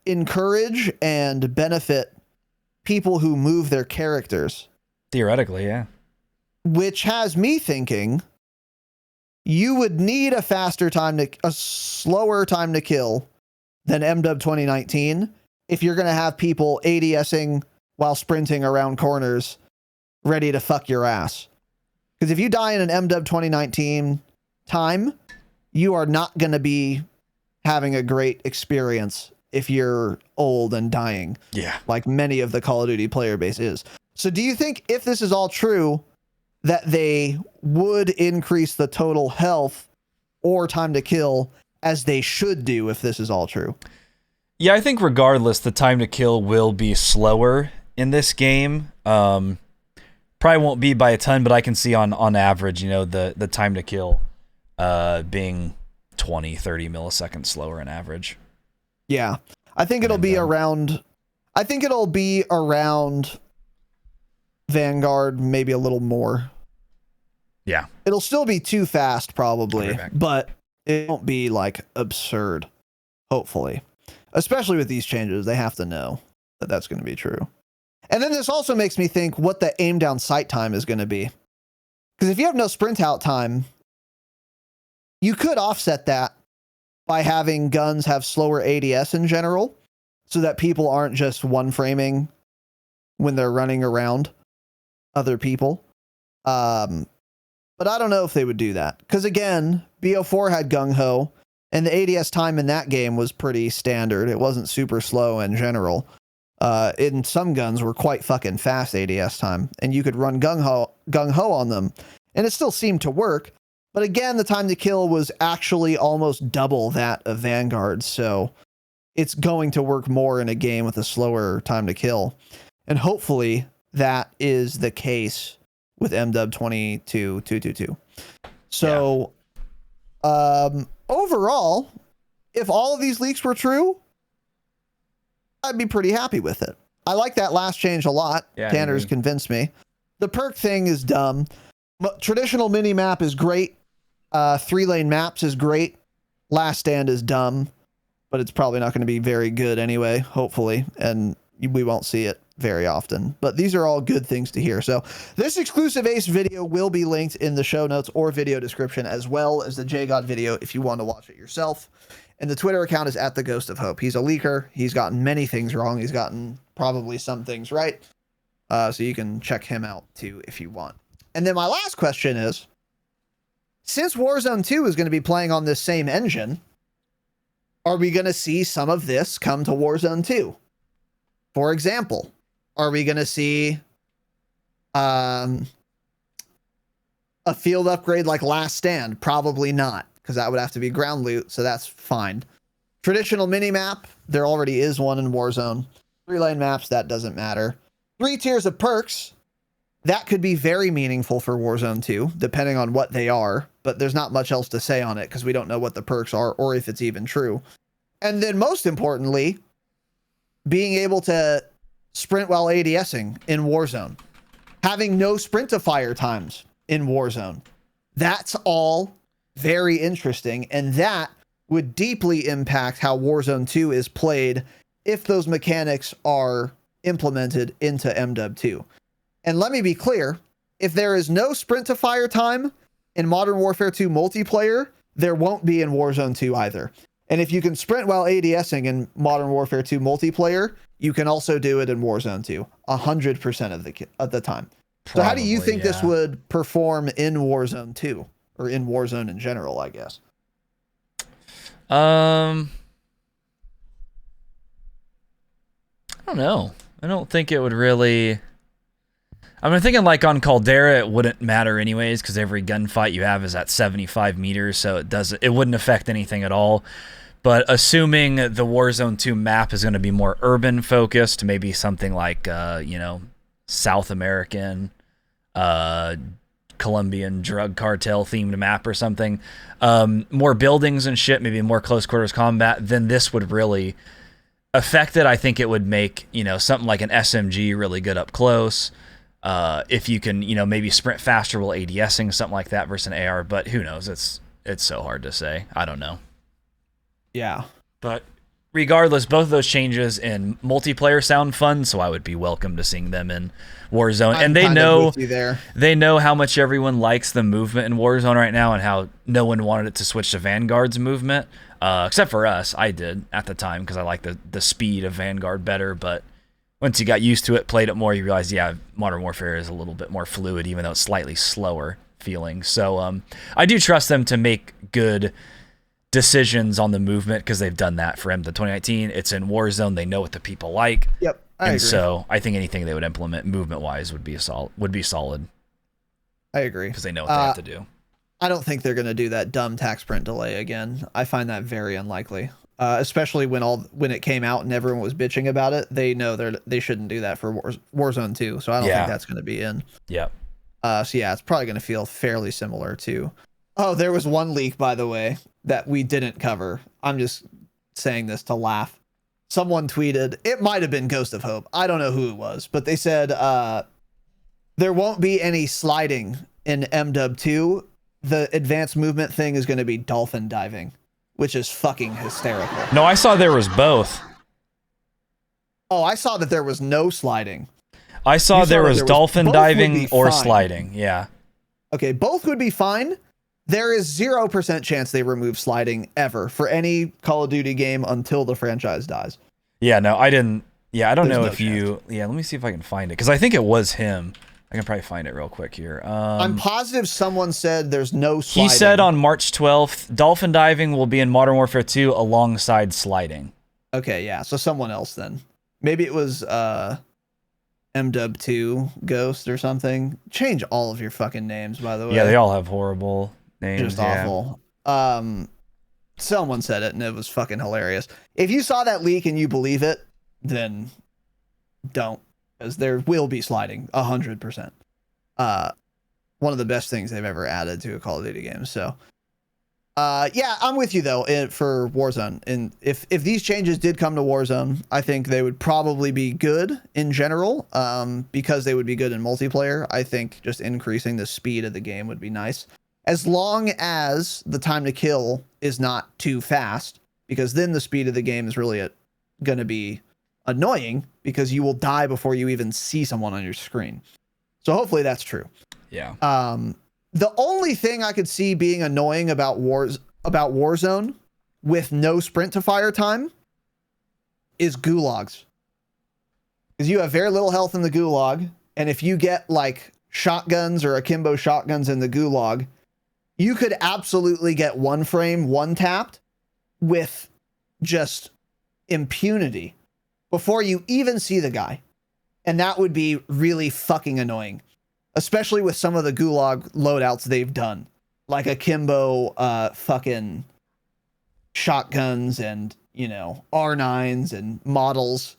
Speaker 1: encourage and benefit people who move their characters.
Speaker 2: Theoretically, yeah.
Speaker 1: Which has me thinking you would need a slower time to kill than MDub 2019 if you're going to have people ADSing while sprinting around corners ready to fuck your ass. Because if you die in an MDub 2019 time, you are not going to be having a great experience if you're old and dying.
Speaker 2: Yeah.
Speaker 1: Like many of the Call of Duty player base is. So do you think, if this is all true, that they would increase the total health or time to kill as they should do if this is all true?
Speaker 2: Yeah, I think regardless, the time to kill will be slower in this game. Probably won't be by a ton, but I can see on average, the time to kill being 20, 30 milliseconds slower on average.
Speaker 1: Yeah. I think it'll be around Vanguard, maybe a little more.
Speaker 2: Yeah.
Speaker 1: It'll still be too fast probably, but it won't be like absurd, hopefully. Especially with these changes, they have to know that that's going to be true. And then this also makes me think what the aim down sight time is going to be. Because if you have no sprint out time, you could offset that by having guns have slower ADS in general, so that people aren't just one framing when they're running around other people. But I don't know if they would do that. Because again, BO4 had Gung Ho, and the ADS time in that game was pretty standard. It wasn't super slow in general. In some guns were quite fucking fast ADS time, and you could run Gung Ho on them, and it still seemed to work. But again, the time to kill was actually almost double that of Vanguard, so it's going to work more in a game with a slower time to kill. And hopefully that is the case with MDub 22222. So, overall, if all of these leaks were true, I'd be pretty happy with it. I like that last change a lot.
Speaker 2: Yeah,
Speaker 1: Tanner's convinced me. The perk thing is dumb. Traditional mini-map is great. 3-lane maps is great. Last Stand is dumb, but it's probably not going to be very good anyway, hopefully, and we won't see it very often. But these are all good things to hear. So this exclusive Ace video will be linked in the show notes or video description, as well as the JGod video if you want to watch it yourself. And the Twitter account is @theghost-of-hope. He's a leaker. He's gotten many things wrong. He's gotten probably some things right. So you can check him out too if you want. And then my last question is, since Warzone 2 is going to be playing on this same engine, are we going to see some of this come to Warzone 2? For example, are we going to see a field upgrade like Last Stand? Probably not, because that would have to be ground loot, so that's fine. Traditional minimap, there already is one in Warzone. 3-lane maps, that doesn't matter. 3 tiers of perks, that could be very meaningful for Warzone 2, depending on what they are, but there's not much else to say on it because we don't know what the perks are or if it's even true. And then most importantly, being able to sprint while ADSing in Warzone, having no sprint to fire times in Warzone. That's all very interesting, and that would deeply impact how Warzone 2 is played if those mechanics are implemented into MW2. And let me be clear, if there is no sprint to fire time in Modern Warfare 2 multiplayer, there won't be in Warzone 2 either. And if you can sprint while ADSing in Modern Warfare 2 multiplayer, you can also do it in Warzone 2 100% of the time. So how do you think this would perform in Warzone 2, or in Warzone in general, I guess?
Speaker 2: I don't know. I don't think it would really. I'm thinking like on Caldera, it wouldn't matter anyways because every gunfight you have is at 75 meters, so it wouldn't affect anything at all. But assuming the Warzone 2 map is going to be more urban focused, maybe something like South American, Colombian drug cartel themed map or something, more buildings and shit, maybe more close quarters combat, then this would really affect it. I think it would make, something like an SMG really good up close. If you can, maybe sprint faster while ADSing, something like that versus an AR, but who knows? It's so hard to say. I don't know.
Speaker 1: Yeah.
Speaker 2: But regardless, both of those changes in multiplayer sound fun, so I would be welcome to seeing them in Warzone. And they know how much everyone likes the movement in Warzone right now and how no one wanted it to switch to Vanguard's movement, except for us. I did at the time because I like the speed of Vanguard better, but once you got used to it, played it more, you realize, yeah, Modern Warfare is a little bit more fluid, even though it's slightly slower feeling. So I do trust them to make good decisions on the movement because they've done that for MW 2019. It's in Warzone. They know what the people like.
Speaker 1: Yep, I agree.
Speaker 2: So I think anything they would implement movement-wise would be solid.
Speaker 1: I agree
Speaker 2: because they know what they have to do.
Speaker 1: I don't think they're going to do that dumb tax sprint delay again. I find that very unlikely. Especially when it came out and everyone was bitching about it, they know they shouldn't do that for Warzone 2. So I don't think that's going to be in.
Speaker 2: Yeah.
Speaker 1: So yeah, it's probably going to feel fairly similar to. Oh, there was one leak, by the way, that we didn't cover. I'm just saying this to laugh. Someone tweeted, it might have been Ghost of Hope. I don't know who it was, but they said there won't be any sliding in MW2. The advanced movement thing is going to be dolphin diving, which is fucking hysterical.
Speaker 2: No, I saw there was both.
Speaker 1: Oh, I saw that there was no sliding.
Speaker 2: I saw there was dolphin diving or sliding. Yeah.
Speaker 1: Okay, both would be fine. There is 0% chance they remove sliding ever for any Call of Duty game until the franchise dies.
Speaker 2: Yeah, no, I didn't. Yeah, I don't know if you. Yeah, let me see if I can find it because I think it was him. I can probably find it real quick here.
Speaker 1: I'm positive someone said there's no sliding.
Speaker 2: He said on March 12th, dolphin diving will be in Modern Warfare 2 alongside sliding.
Speaker 1: Okay, yeah, so someone else then. Maybe it was MW2 Ghost or something. Change all of your fucking names, by the way.
Speaker 2: Yeah, they all have horrible names.
Speaker 1: Just awful. Someone said it and it was fucking hilarious. If you saw that leak and you believe it, then don't. Because there will be sliding 100%. One of the best things they've ever added to a Call of Duty game. So, yeah, I'm with you though for Warzone. And if these changes did come to Warzone, I think they would probably be good in general. Because they would be good in multiplayer. I think just increasing the speed of the game would be nice, as long as the time to kill is not too fast. Because then the speed of the game is really going to be annoying because you will die before you even see someone on your screen. So hopefully that's true.
Speaker 2: Yeah.
Speaker 1: The only thing I could see being annoying about Warzone with no sprint to fire time is gulags. Because you have very little health in the gulag, and if you get like shotguns or akimbo shotguns in the gulag, you could absolutely get one frame, one tapped with just impunity before you even see the guy. And that would be really fucking annoying, especially with some of the gulag loadouts they've done, like akimbo fucking shotguns and, R9s and models,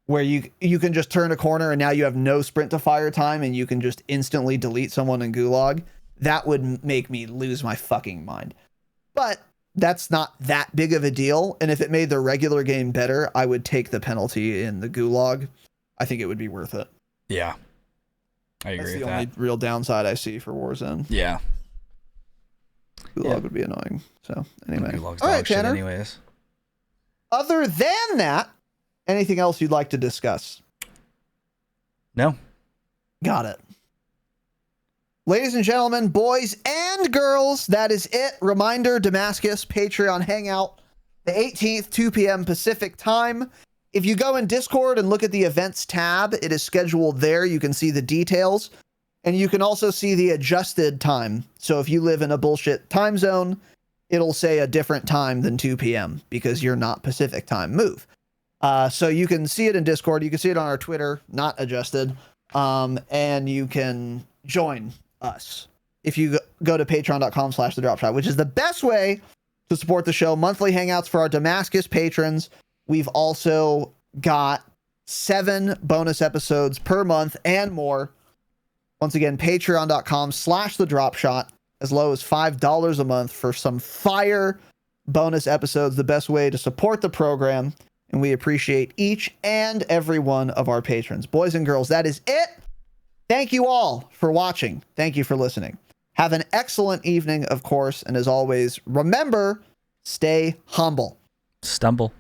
Speaker 1: where you can just turn a corner and now you have no sprint to fire time and you can just instantly delete someone in gulag. That would make me lose my fucking mind. But that's not that big of a deal. And if it made the regular game better, I would take the penalty in the gulag. I think it would be worth it.
Speaker 2: Yeah. I agree
Speaker 1: That's
Speaker 2: with
Speaker 1: the
Speaker 2: that.
Speaker 1: only real downside I see for Warzone.
Speaker 2: Yeah.
Speaker 1: Gulag would be annoying. So anyway.
Speaker 2: Gulag's
Speaker 1: All right,
Speaker 2: dog shit
Speaker 1: Tanner.
Speaker 2: anyways.
Speaker 1: Other than that, anything else you'd like to discuss?
Speaker 2: No.
Speaker 1: Got it. Ladies and gentlemen, boys and girls, that is it. Reminder, Damascus Patreon Hangout, the 18th, 2 p.m. Pacific time. If you go in Discord and look at the events tab, it is scheduled there. You can see the details. And you can also see the adjusted time. So if you live in a bullshit time zone, it'll say a different time than 2 p.m. because you're not Pacific time. Move. So you can see it in Discord. You can see it on our Twitter, not adjusted. And you can join us if you go to patreon.com/thedropshot, which is the best way to support the show. Monthly hangouts for our Damascus patrons. We've also got 7 bonus episodes per month and more. Once again, patreon.com/thedropshot, as low as $5 a month for some fire bonus episodes, the best way to support the program. And we appreciate each and every one of our patrons. Boys and girls, that is it. Thank you all for watching. Thank you for listening. Have an excellent evening, of course. And as always, remember, stay humble.
Speaker 2: Stumble.